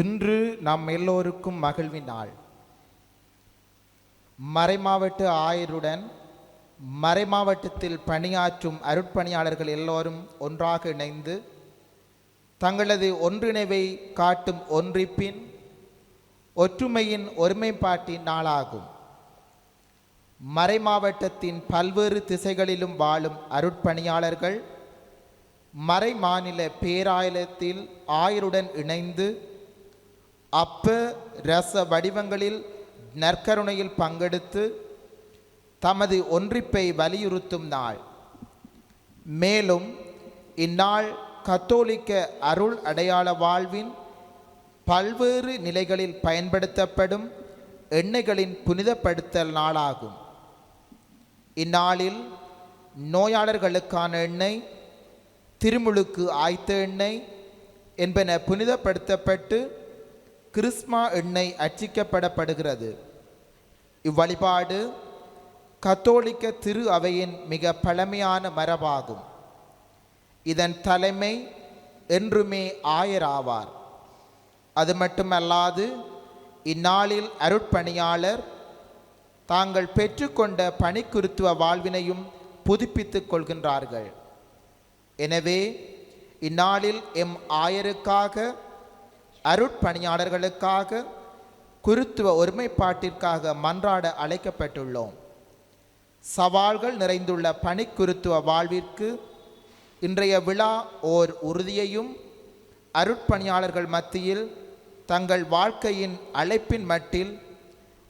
இன்று நம் எல்லோருக்கும் மகிழ்வின் நாள். மறைமாவட்ட ஆயருடன் மறைமாவட்டத்தில் பணியாற்றும் அருட்பணியாளர்கள் எல்லோரும் ஒன்றாக இணைந்து தங்களது ஒன்றிணைவை காட்டும் ஒன்றிப்பின் ஒற்றுமையின் ஒருமைப்பாட்டின் நாளாகும். மறைமாவட்டத்தின் பல்வேறு திசைகளிலும் வாழும் அருட்பணியாளர்கள் மறை மாநில பேராயத்தில் ஆயருடன் இணைந்து அப்ப ரச வடிவங்களில் நற்கருணையில் பங்கெடுத்து தமது ஒன்றிப்பை வலியுறுத்தும் நாள். மேலும் இந்நாள் கத்தோலிக்க அருள் அடையாள வாழ்வின் பல்வேறு நிலைகளில் பயன்படுத்தப்படும் எண்ணெய்களின் புனிதப்படுத்தல் நாளாகும். இந்நாளில் நோயாளர்களுக்கான எண்ணெய், திருமுழுக்கு ஆய்த்த எண்ணெய் என்பன புனிதப்படுத்தப்பட்டு கிறிஸ்மா எண்ணெய் அர்ச்சிக்கப்படப்படுகிறது. இவ்வழிபாடு கத்தோலிக்க திரு அவையின் மிக பழமையான மரபாகும். இதன் தலைமை என்றுமே ஆயராவார். அது மட்டுமல்லாது இந்நாளில் அருட்பணியாளர் தாங்கள் பெற்றுக்கொண்ட பணிக்குருத்துவ வாழ்வினையும் புதுப்பித்துக் கொள்கின்றார்கள். எனவே இந்நாளில் எம் ஆயருக்காக, அருட்பணியாளர்களுக்காக, குருத்துவ ஒருமைப்பாட்டிற்காக மன்றாட அழைக்கப்பட்டுள்ளோம். சவால்கள் நிறைந்துள்ள பணிக்குருத்துவ வாழ்விற்கு இன்றைய விழா ஓர் உறுதியையும் அருட்பணியாளர்கள் மத்தியில் தங்கள் வாழ்க்கையின் அழைப்பின் மட்டில்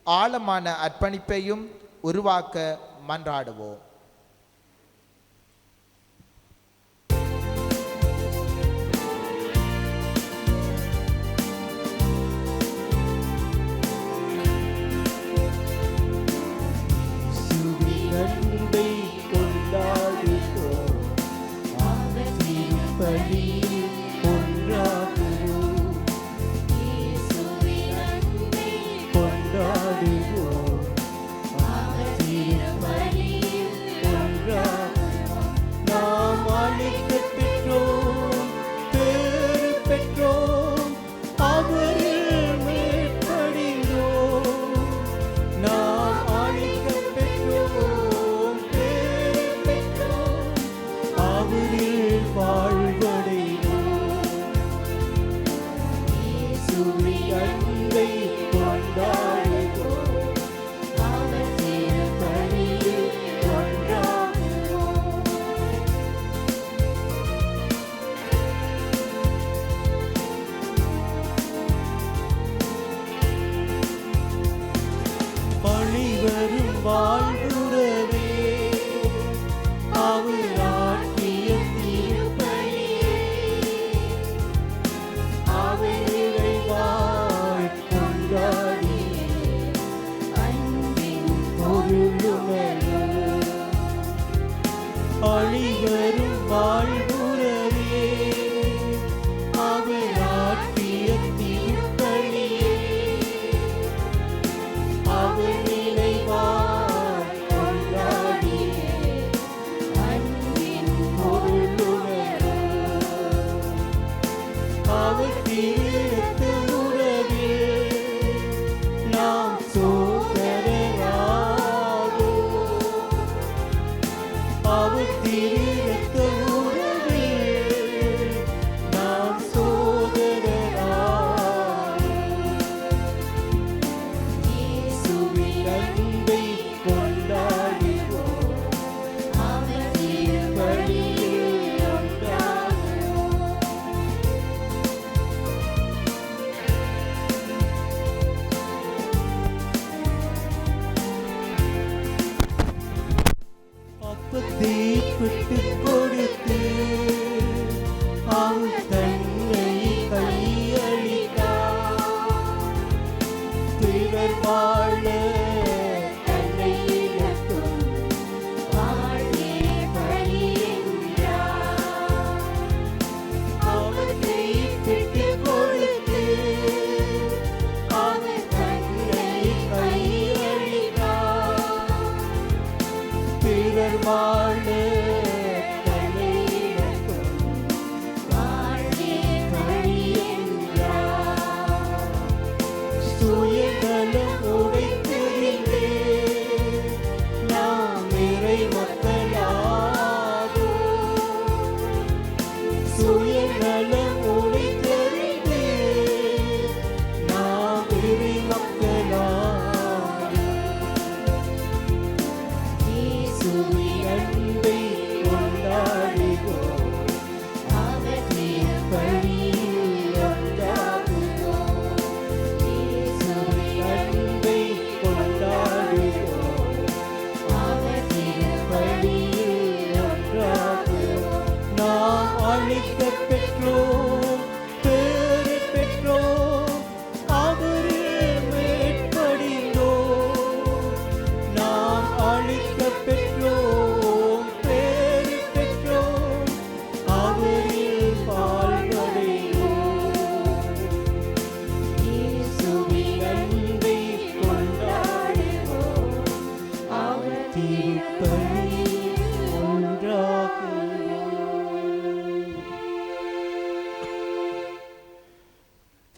ஆழமான அர்ப்பணிப்பையும் உருவாக்க மன்றாடுவோம். Our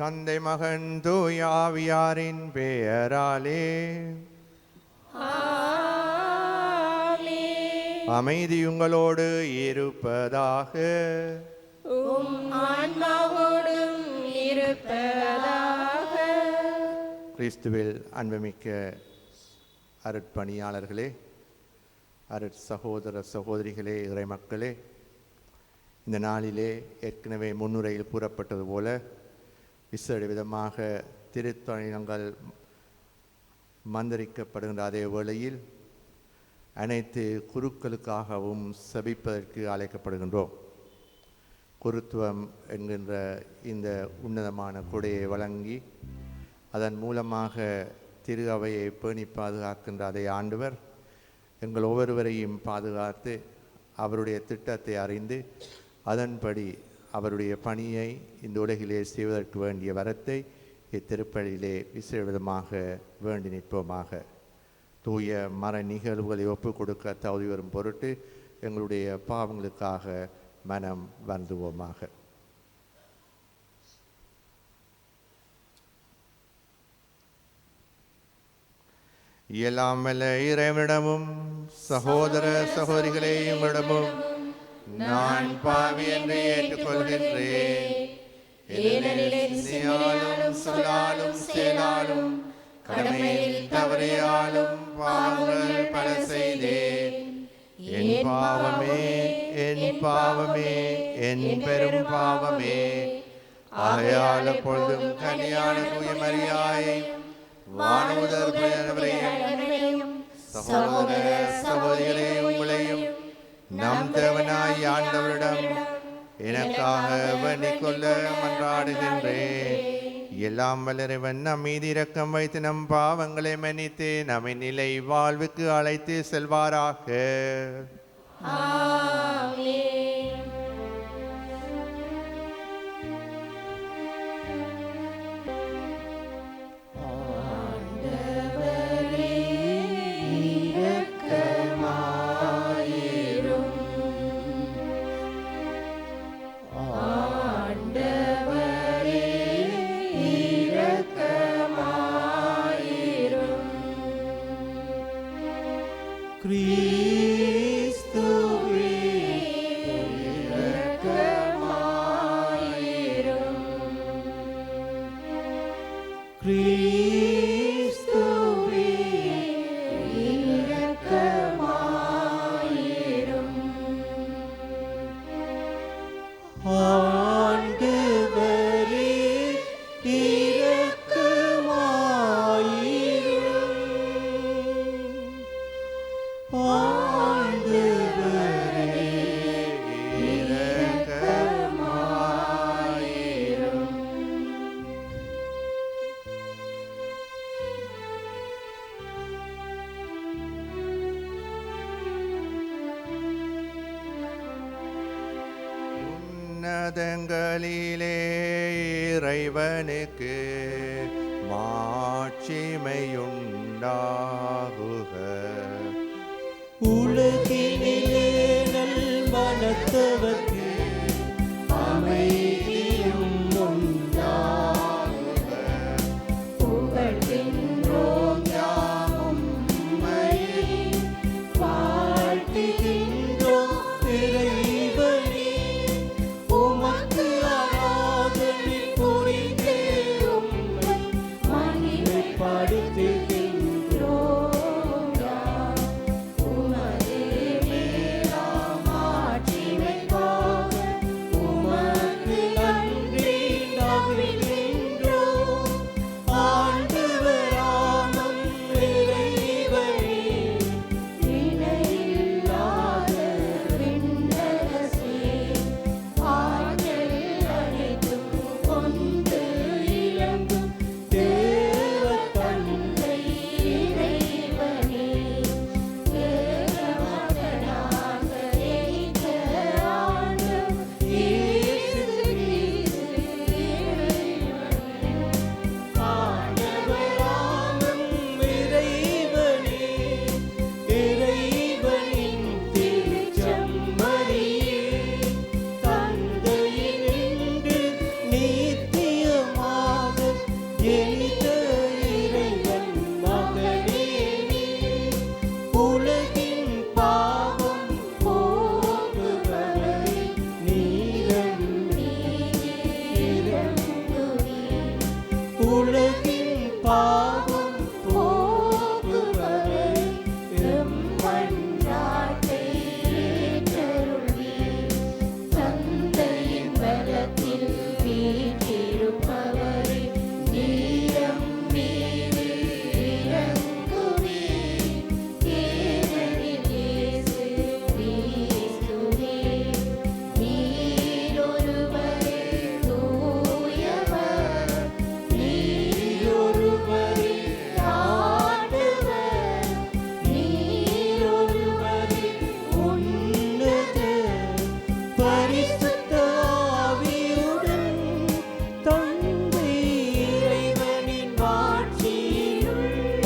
தந்தை மகன் தூய ஆவியாரின் பெயராலே. அமைதி உங்களோடு இருப்பதாக. ஆன்மாவோடும் இருப்பதாக. கிறிஸ்துவில் அன்புமிக்க அருட்பணியாளர்களே, சகோதர சகோதரிகளே, இறை மக்களே, இந்த நாளிலே ஏற்கனவே முன்னுரையில் கூறப்பட்டது போல விசேட விதமாக திருத்தொழில்கள் மந்திரிக்கப்படுகின்ற அதே வேளையில் அனைத்து குருக்களுக்காகவும் செபிப்பதற்கு அழைக்கப்படுகின்றோம். குருத்துவம் என்கின்ற இந்த உன்னதமான கொடையை வழங்கி அதன் மூலமாக திரு அவையை பேணி பாதுகாக்கின்ற அதே ஆண்டவர் எங்கள் ஒவ்வொருவரையும் பாதுகாத்து அவருடைய திட்டத்தை அறிந்து அதன்படி அவருடைய பணியை இந்த உலகிலே செய்வதற்கு வேண்டிய வரத்தை இத்திருப்பலியிலே விசேட விதமாக வேண்டி நிற்போமாக. தூய மர நிகழ்வுகளை ஒப்புக் கொடுக்க தகுதி வரும் பொருட்டு எங்களுடைய பாவங்களுக்காக மனம் வருந்துவோமாக. இயலாமல இறைவனிடமும் சகோதர சகோதரிகளே உங்களிடமும் நான் பாவி என்று ஏற்றுக்கொள்கின்றேன். சிந்தனையாலும் சொல்லாலும் செயலாலும் கடமையில் தவறையாலும் பாவங்கள் பல செய்தேன். என் பாவமே, என் பாவமே, என் பெரும் பாவமே. ஆகையால் எப்பொழுதும் கன்னியான தூய மரியாயை வானவரையும் சகோதர சகோதரிகளே உங்களையும் நம் தேவனாய் ஆண்டவரிடம் எனக்காக வேண்டிக் கொள்ள மன்றாடுகின்றேன். எல்லாம் வல்லறிவன் நம் மீது இரக்கம் வைத்து நம் பாவங்களை மன்னித்து நம்மை நிலை வாழ்வுக்கு அழைத்து செல்வாராக. உன்னதங்களிலே இறைவனுக்கு மாட்சிமையுண்டாகுக. உலகினிலே நல் மனத்தவர்க்கு அமைதியும் உண்டாகுக. புகழ்கின்றோம் யாவும் உம்மையே, வாழ்த்துகின்றோம் இறைவனே. உமக்கு ஆராதனை புரிந்தே உம்மை மகிமைப்படுத்துகின்றோம். உமது மேலாம் மாட்சிமை பாடி பாவம் போக்குபவர் எம் மன்றாட்டை ஏற்றருள்வீர். தந்தையின் பலத்தில் வீற்றிருப்பவரே, நீரம் மீது இறங்குவீர். ஏனெனில் இயேசு கிறிஸ்துவே, நீர் ஒருவரே தூயவர், நீர் ஒருவரே ஆண்டவர், நீர் ஒருவரே உன்னத பரிசுத்த ஆவியுடன் தந்தை இறைவனின் மாட்சியிலுள்ள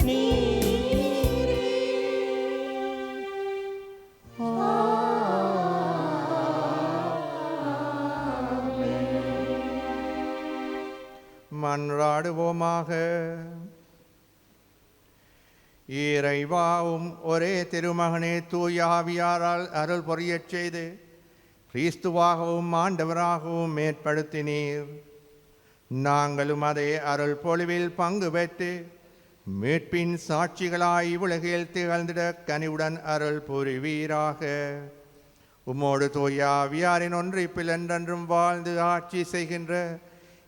நீரே. மன்றாடுவோமாக. இறைவாவும் ஒரே திருமகனே தூய ஆவியாரால் அருள் பொரியச் செய்து கிறிஸ்துவாகவும் ஆண்டவராகவும் மேற்படுத்தினீர். நாங்களும் அதே அருள் பொழிவில் பங்கு பெற்று மீட்பின் சாட்சிகளாய் உலகில் திகழ்ந்திட கனிவுடன் அருள் புரிவீராக. உம்மோடு தூய ஆவியாரின் ஒன்றிப்பில் என்றென்றும் வாழ்ந்து ஆட்சி செய்கின்ற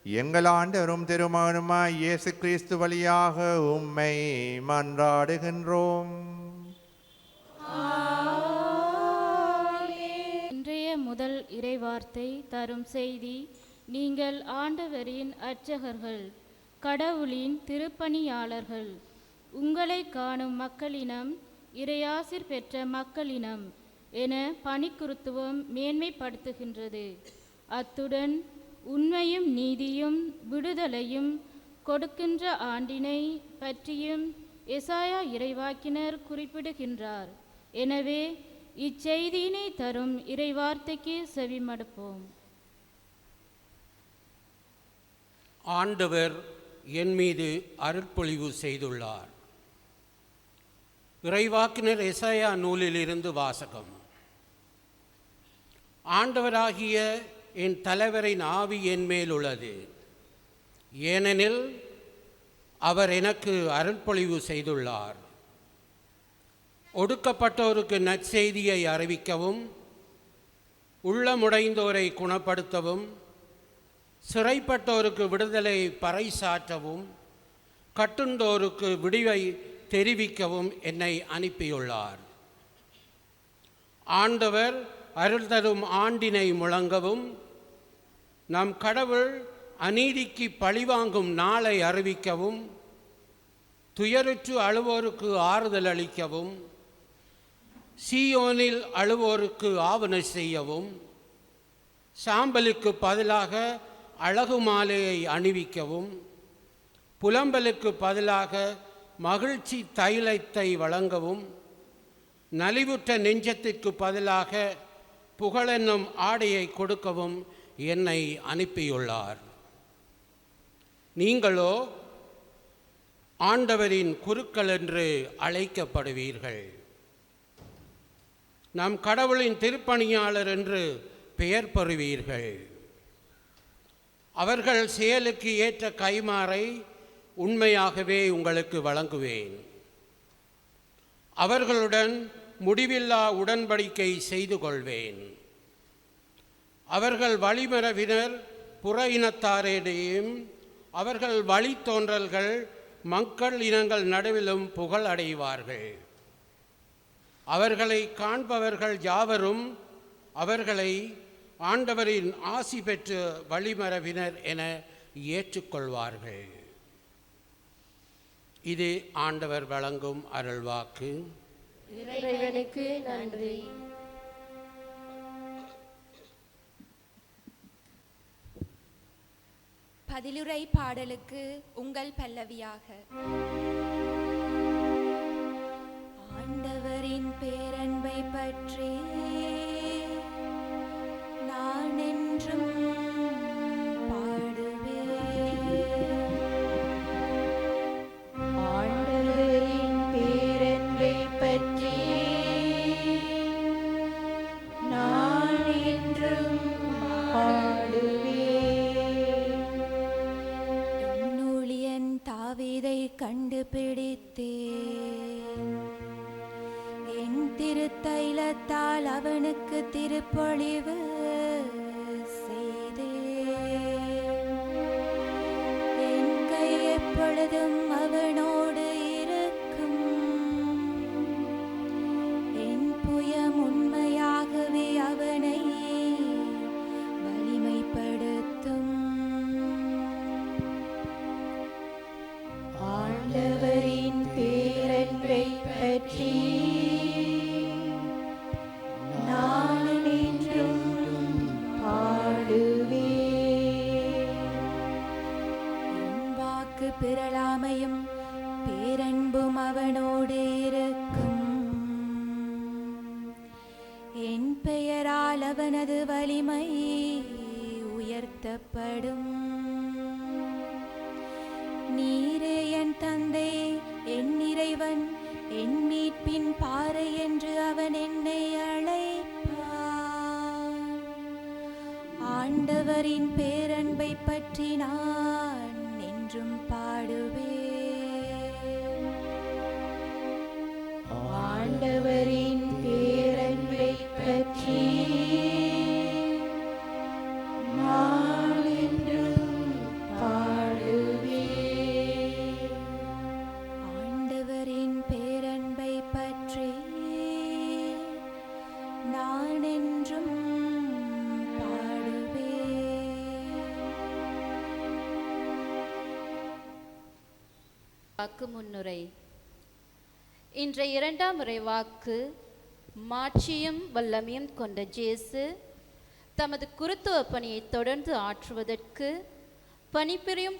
எங்கள் ஆண்டவரும் திருமகனுமாய் இயேசு கிறிஸ்து வழியாக உம்மை மன்றாடுகின்றோம். இன்றைய முதல் இறைவார்த்தை தரும் செய்தி: நீங்கள் ஆண்டவரின் அர்ச்சகர்கள், கடவுளின் திருப்பணியாளர்கள். உங்களை காணும் மக்களினம் இறையாசிர் பெற்ற மக்களினம் என பணிக்குருத்துவம் மேன்மைப்படுத்துகின்றது. அத்துடன் உண்மையும் நீதியும் விடுதலையும் கொடுக்கின்ற ஆண்டினை பற்றியும் எசாயா இறைவாக்கினர் குறிப்பிடுகின்றார். எனவே இச்செய்தியினை தரும் இறைவார்த்தைக்கு செவிமடுப்போம். ஆண்டவர் என் மீது அருட்பொழிவு செய்துள்ளார். இறைவாக்கினர் எசாயா நூலிலிருந்து வாசகம். ஆண்டவராகிய என் தலைவரின் ஆவி என் மேல் உள்ளது, ஏனெனில் அவர் எனக்கு அருட்பொழிவு செய்துள்ளார். ஒடுக்கப்பட்டோருக்கு நற்செய்தியை அறிவிக்கவும், உள்ளமுடைந்தோரை குணப்படுத்தவும், சிறைப்பட்டோருக்கு விடுதலை பறைசாற்றவும், கட்டுண்டோருக்கு விடிவை தெரிவிக்கவும் என்னை அனுப்பியுள்ளார். ஆண்டவர் அருள் தரும் ஆண்டினை முழங்கவும், நம் கடவுள் அநீதிக்கு பழிவாங்கும் நாளை அறிவிக்கவும், துயருற்று அழுவோருக்கு ஆறுதல் அளிக்கவும், சீயோனில் அழுவோருக்கு ஆவண செய்யவும், சாம்பலுக்கு பதிலாக அழகு மாலையை அணிவிக்கவும், புலம்பலுக்கு பதிலாக மகிழ்ச்சி தைலத்தை வழங்கவும், நலிவுற்ற நெஞ்சத்திற்கு பதிலாக புகழென்னும் ஆடையை கொடுக்கவும் என்னை அனுப்பியுள்ளார். நீங்களோ ஆண்டவரின் குருக்கள் என்று அழைக்கப்படுவீர்கள். நம் கடவுளின் திருப்பணியாளர் என்று பெயர் பெறுவீர்கள். அவர்கள் செயலுக்கு ஏற்ற கைமாறை உண்மையாகவே உங்களுக்கு வழங்குவேன். அவர்களுடன் முடிவில்லா உடன்படிக்கை செய்து கொள்வேன். அவர்கள் வழிமரபினர் புற இனத்தாரிடையும் அவர்கள் வழித்தோன்றல்கள் மக்கள் இனங்கள் நடுவிலும் புகழ் அடைவார்கள். அவர்களை காண்பவர்கள் யாவரும் அவர்களை ஆண்டவரின் ஆசி பெற்ற வழிமரபினர் என ஏற்றுக்கொள்வார்கள். இது ஆண்டவர் வழங்கும் அருள்வாக்கு. இறைவனுக்கு நன்றி. பதிலுரை பாடலுக்கு உங்கள் பல்லவியாக. ஆண்டவரின் பேரன்பை பற்றி நான் என்றும் பாடுவேன். ஆண்டவரின் பேரன்பை பற்றி நான் என்றும் பாடுவேன். என்னூழியன் தாவீதை கண்டுபிடித்தேன். என் திருத்தைலத்தால் அவனுக்கு திருப்பொழிவு செய்தேன். என் கை எப்பொழுதும் அவனோடு இருக்கும். என் புயம் உண்மையாகவே அவனை வலிமைப்படுத்தும். ஆண்டவரின் பேரன்பை பற்றி நான் என்றும் பாடுவேன். என் வாக்கு பிறழாமையும் பேரன்பும் அவனோடு இருக்கும். என் பெயரால் அவனது வலிமை உயர்த்தப்படும். நீரே என் தந்தை, என் இறைவன், என் மீட்பின் பாறை என்று அவன் என்னை அழைப்பான். ஆண்டவரின் பேரன்பை பற்றி நான் என்றும் பாடுவேன். ஆண்டவரின் பேரன்பை பற்றி நான் என்றும் பாடுவேன். ஆண்டவரின் பேரன்பை பற்றி நான் என்றும் பாடுவேன். வாக்கு முன்னுரை. இன்றைய இரண்டாம் முறை வாக்கு மாட்சியும் வல்லமையும் கொண்ட ஜேசு தமது குருத்துவ பணியை தொடர்ந்து ஆற்றுவதற்கு பணிபுரியும்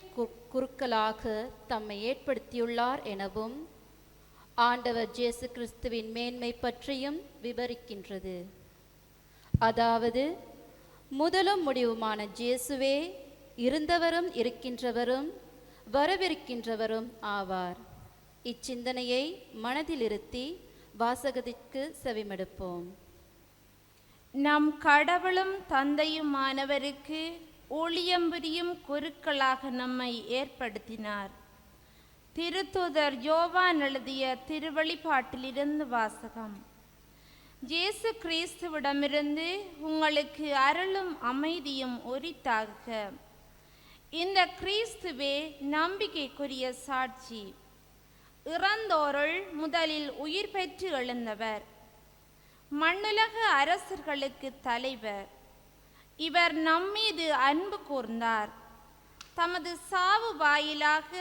குருக்களாக தம்மை ஏற்படுத்தியுள்ளார் எனவும் ஆண்டவர் ஜேசு கிறிஸ்துவின் மேன்மை பற்றியும் விவரிக்கின்றது. அதாவது முதலும் முடிவுமான ஜேசுவே இருந்தவரும் இருக்கின்றவரும் வரவிருக்கின்றவரும் ஆவார். இச்சிந்தனையை மனதில் இருத்தி வாசகத்திற்கு செவிமடுப்போம். நம் கடவுளும் தந்தையுமானவருக்கு ஊழியம் புரியும் குருக்களாக நம்மை ஏற்படுத்தினார். திருத்தூதர் யோவான் எழுதிய திருவெளிப்பாட்டிலிருந்து வாசகம். இயேசு கிறிஸ்துவிடமிருந்து உங்களுக்கு அருளும் அமைதியும் உரித்தாக. இந்த கிறிஸ்துவே நம்பிக்கைக்குரிய சாட்சி. இறந்தோருள் முதலில் உயிர் பெற்று எழுந்தவர். மண்ணுலக அரசர்களுக்கு தலைவர். இவர் நம்மீது அன்பு கூர்ந்தார். தமது சாவு வாயிலாக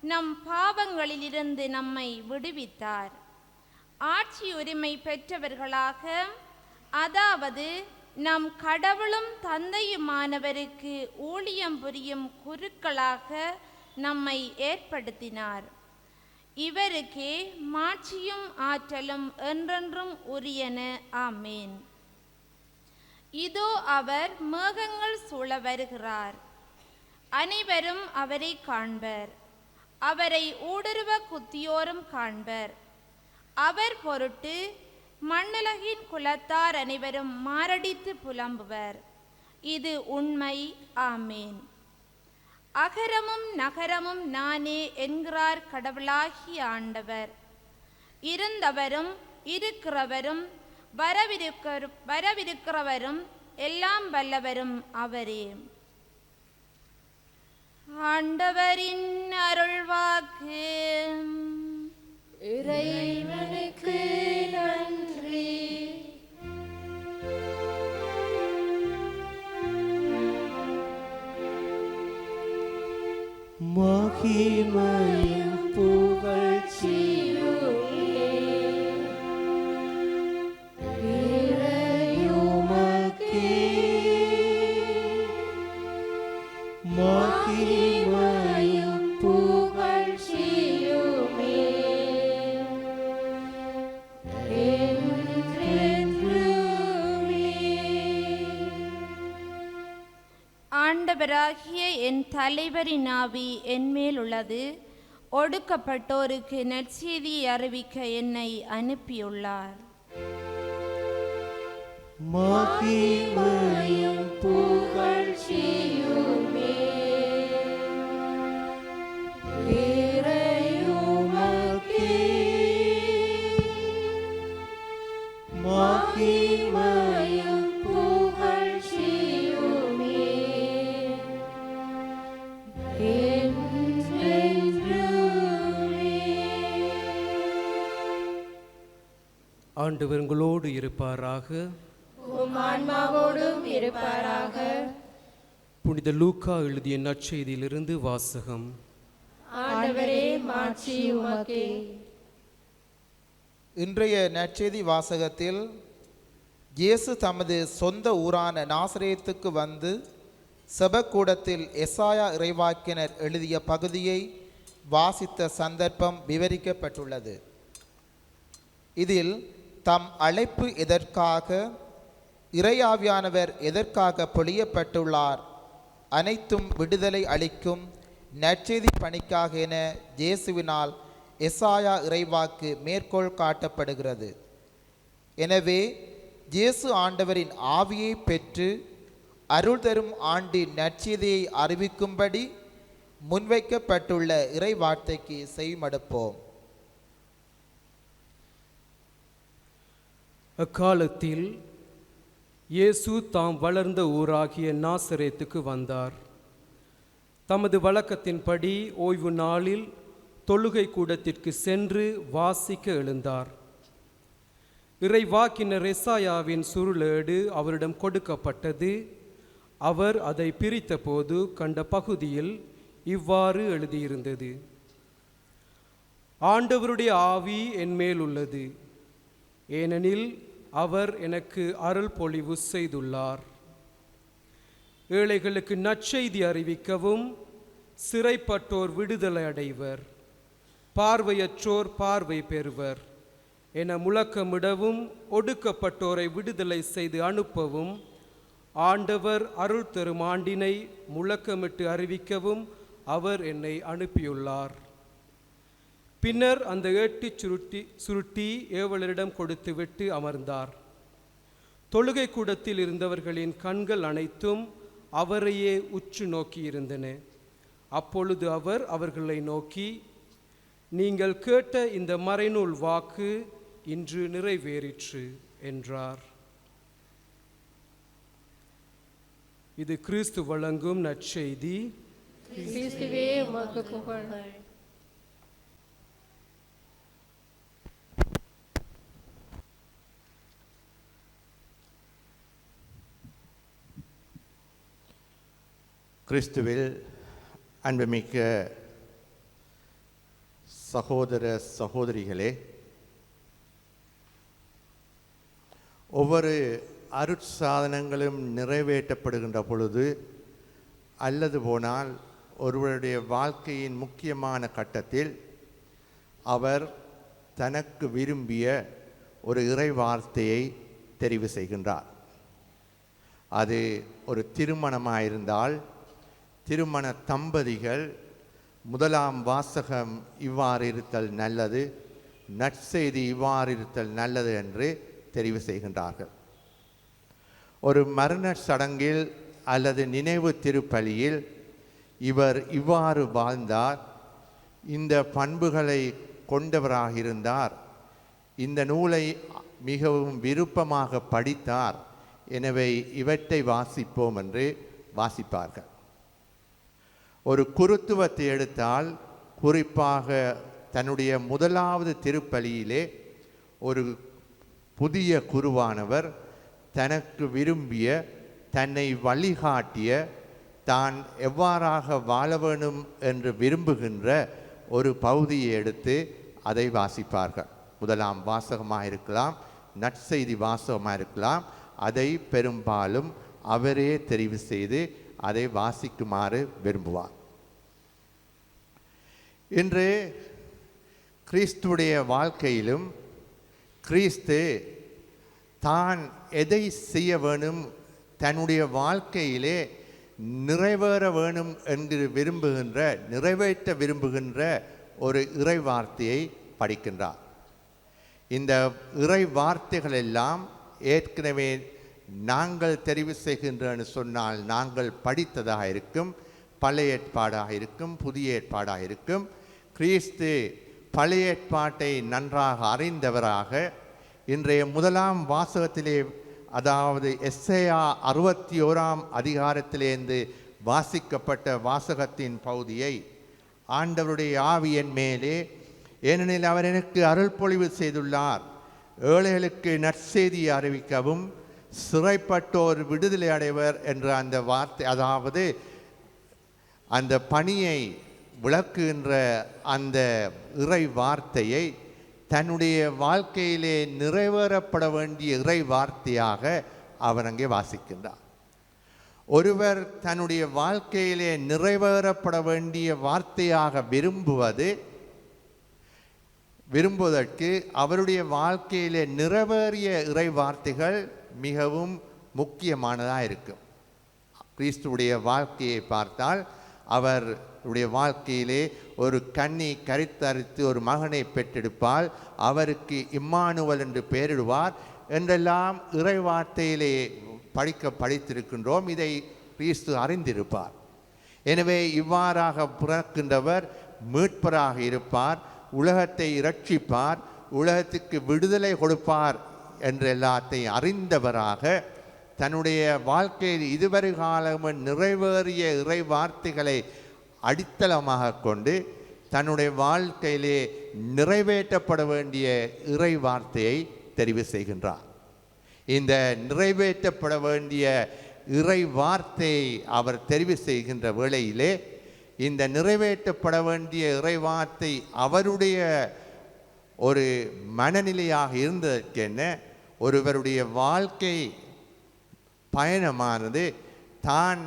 நம் பாவங்களிலிருந்து நம்மை விடுவித்தார். ஆட்சி உரிமை பெற்றவர்களாக, அதாவது நம் கடவுளும் தந்தையுமானவருக்கு ஊழியம் புரியும் குருக்களாக நம்மை ஏற்படுத்தினார். இவருக்கே மாட்சியும் ஆற்றலும் என்றென்றும் உரியன. ஆமேன். இதோ அவர் மேகங்கள் சூழ வருகிறார். அனைவரும் அவரை காண்பர். அவரை ஊடுருவ குத்தியோரும் காண்பர். அவர் பொருட்டு மண்ணுலகின் குலத்தார் அனைவரும் மாரடித்து புலம்புவர். இது உண்மை. ஆமேன். அகரமும் நகரமும் நானே என்கிறார் கடவுளாகிய ஆண்டவர். இருந்தவரும் இருக்கிறவரும் வரவிருக்கிறவரும் எல்லாம் வல்லவரும் அவரே. ஆண்டவரின் அருள்வாக்கு. இறைவனுக்கு நன்றி. மகிமையும் புகழ்ச்சியும் இறையுமக்கே. மகிமையும் புகழ்ச்சியுமே ஆண்டவராகிய என் தலைவரின் ஆவி என்மேல் உள்ளது. ஒடுக்கப்பட்டோருக்கு நற்செய்தியை அறிவிக்க என்னை அனுப்பியுள்ளார். மகிமையும் புகழ்ச்சியுமே ஆண்டவர் உங்களோடு இருப்பாராக. உம் ஆன்மாவோடும் இருப்பாராக. புனித லூக்கா எழுதிய நற்செய்தியிலிருந்து வாசகம். ஆண்டவரே மாட்சி உமக்கே. இன்றைய நற்செய்தி வாசகத்தில் இயேசு தமது சொந்த ஊரான நாசரேத்துக்கு வந்து செபக்கூடத்தில் எசாயா இறைவாக்கினர் எழுதிய பகுதியை வாசித்த சந்தர்ப்பம் விவரிக்கப்பட்டுள்ளது. இதில் தம் அழைப்பு எதற்காக, இறையாவியானவர் எதற்காக பொழியப்பட்டுள்ளார், அனைத்தும் விடுதலை அளிக்கும் நற்செய்தி பணிக்காக என இயேசுவினால் எசாயா இறைவாக்கு மேற்கோள் காட்டப்படுகிறது. எனவே இயேசு ஆண்டவரின் ஆவியை பெற்று அருள் தரும் ஆண்டின் நற்செய்தியை அறிவிக்கும்படி முன்வைக்கப்பட்டுள்ள இறை வார்த்தைக்கு செவிமடுப்போம். அக்காலத்தில் இயேசு தாம் வளர்ந்த ஊராகிய நாசரேத்துக்கு வந்தார். தமது வழக்கத்தின்படி ஓய்வு நாளில் தொழுகை கூடத்திற்கு சென்று வாசிக்க எழுந்தார். இறைவாக்கினர் எசாயாவின் சுருளேடு அவரிடம் கொடுக்கப்பட்டது. அவர் அதை பிரித்தபோது கண்ட பகுதியில் இவ்வாறு எழுதியிருந்தது: ஆண்டவருடைய ஆவி என்மேல் உள்ளது, ஏனெனில் அவர் எனக்கு அருள் பொழிவு செய்துள்ளார். ஏழைகளுக்கு நற்செய்தி அறிவிக்கவும், சிறைப்பட்டோர் விடுதலை அடைவர், பார்வையற்றோர் பார்வை பெறுவர் என முழக்கமிடவும், ஒடுக்கப்பட்டோரை விடுதலை செய்து அனுப்பவும், ஆண்டவர் அருள் தரும் ஆண்டினை முழக்கமிட்டு அறிவிக்கவும் அவர் என்னை அனுப்பியுள்ளார். பின்னர் அந்த ஏட்டை சுருட்டி ஏவலரிடம் கொடுத்துவிட்டு அமர்ந்தார். தொழுகை கூடத்தில் இருந்தவர்களின் கண்கள் அனைத்தும் அவரையே உற்று நோக்கியிருந்தன. அப்பொழுது அவர் அவர்களை நோக்கி, நீங்கள் கேட்ட இந்த மறைநூல் வாக்கு இன்று நிறைவேறிற்று என்றார். இது கிறிஸ்து வழங்கும் நற்செய்தி. கிறிஸ்துவே உமக்கு புகழ். கிறிஸ்துவில் அன்புமிக்க சகோதர சகோதரிகளே, ஒவ்வொரு அருட்சாதனங்களும் நிறைவேற்றப்படுகின்ற பொழுது அல்லது போனால் ஒருவருடைய வாழ்க்கையின் முக்கியமான கட்டத்தில் அவர் தனக்கு விரும்பிய ஒரு இறை வார்த்தையை தெரிவு செய்கின்றார். அது ஒரு திருமணமாயிருந்தால் திருமண தம்பதிகள் முதலாம் வாசகம் இவ்வாறு இருத்தல் நல்லது, நற்செய்தி இவ்வாறு இருத்தல் நல்லது என்று தெரிவு செய்கின்றார்கள். ஒரு மரண சடங்கில் அல்லது நினைவு திருப்பலியில் இவர் இவ்வாறு வாழ்ந்தார், இந்த பண்புகளை கொண்டவராக இருந்தார், இந்த நூலை மிகவும் விருப்பமாக படித்தார், எனவே இவற்றை வாசிப்போம் என்று வாசிப்பார்கள். ஒரு குருத்துவத்தை எடுத்தால், குறிப்பாக தன்னுடைய முதலாவது திருப்பலியிலே ஒரு புதிய குருவானவர் தனக்கு விரும்பிய, தன்னை வழிகாட்டிய, தான் எவ்வாறாக வாழ வேணும் என்று விரும்புகின்ற ஒரு பகுதியை எடுத்து அதை வாசிப்பார்கள். முதலாம் வாசகமாக இருக்கலாம், நற்செய்தி வாசகமாக இருக்கலாம். அதை பெரும்பாலும் அவரே தெரிவு செய்து அதை வாசிக்குமாறு விரும்புவார். இன்று கிறிஸ்துடைய வாழ்க்கையிலும் கிறிஸ்து தான் எதை செய்ய வேணும், தன்னுடைய வாழ்க்கையிலே நிறைவேற வேணும் என்று நிறைவேற்ற விரும்புகின்ற ஒரு இறை வார்த்தையை படிக்கின்றார். இந்த இறை வார்த்தைகள் எல்லாம் ஏற்கனவே நாங்கள் தெரிவு செய்கின்றன்னு சொன்னால் நாங்கள் படித்ததாக இருக்கும், பழைய ஏற்பாடாக இருக்கும், புதிய ஏற்பாடாக இருக்கும். கிறிஸ்து பழைய ஏற்பாட்டை நன்றாக அறிந்தவராக இன்றைய முதலாம் வாசகத்திலே, அதாவது எஸ்ஐயா 61ஆம் அதிகாரத்திலேருந்து வாசிக்கப்பட்ட வாசகத்தின் பகுதியை, ஆண்டவருடைய ஆவி என் மேலே, ஏனெனில் அவர் எனக்கு அருள் பொழிவு செய்துள்ளார், ஏழைகளுக்கு நற்செய்தியை அறிவிக்கவும் சிறைப்பட்டோர் விடுதலை அடைவர் என்ற அந்த வார்த்தை, அதாவது அந்த பணியை விளக்குகின்ற அந்த இறை வார்த்தையை தன்னுடைய வாழ்க்கையிலே நிறைவேறப்பட வேண்டிய இறை வார்த்தையாக அவர் அங்கே வாசிக்கின்றார். ஒருவர் தன்னுடைய வாழ்க்கையிலே நிறைவேறப்பட வேண்டிய வார்த்தையாக விரும்புவதற்கு அவருடைய வாழ்க்கையிலே நிறைவேறிய இறை வார்த்தைகள் மிகவும் முக்கியமானதாக இருக்கும். கிறிஸ்துவுடைய வாழ்க்கையை பார்த்தால் அவருடைய வாழ்க்கையிலே ஒரு கன்னி கருத்தரித்து ஒரு மகனை பெற்றெடுப்பால் அவருக்கு இம்மானுவல் என்று பெயரிடுவார் என்றெல்லாம் இறை வார்த்தையிலே படித்திருக்கின்றோம். இதை கிறிஸ்து அறிந்திருப்பார். எனவே இவ்வாறாக பிறக்கின்றவர் மீட்பராக இருப்பார், உலகத்தை இரட்சிப்பார், உலகத்துக்கு விடுதலை கொடுப்பார் என்ற எல்லாத்தையும் அறிந்தவராக தன்னுடைய வாழ்க்கையில் இதுவரை காலமும் நிறைவேறிய இறை வார்த்தைகளை அடித்தளமாக கொண்டு தன்னுடைய வாழ்க்கையிலே நிறைவேற்றப்பட வேண்டிய இறை வார்த்தையை தெரிவு செய்கின்றார். இந்த நிறைவேற்றப்பட வேண்டிய இறை வார்த்தையை அவர் தெரிவு செய்கின்ற வேளையிலே இந்த நிறைவேற்றப்பட வேண்டிய இறை வார்த்தை அவருடைய ஒரு மனநிலையாக இருந்ததற்கென்ன ஒருவருடைய வாழ்க்கை பயணமானது தான்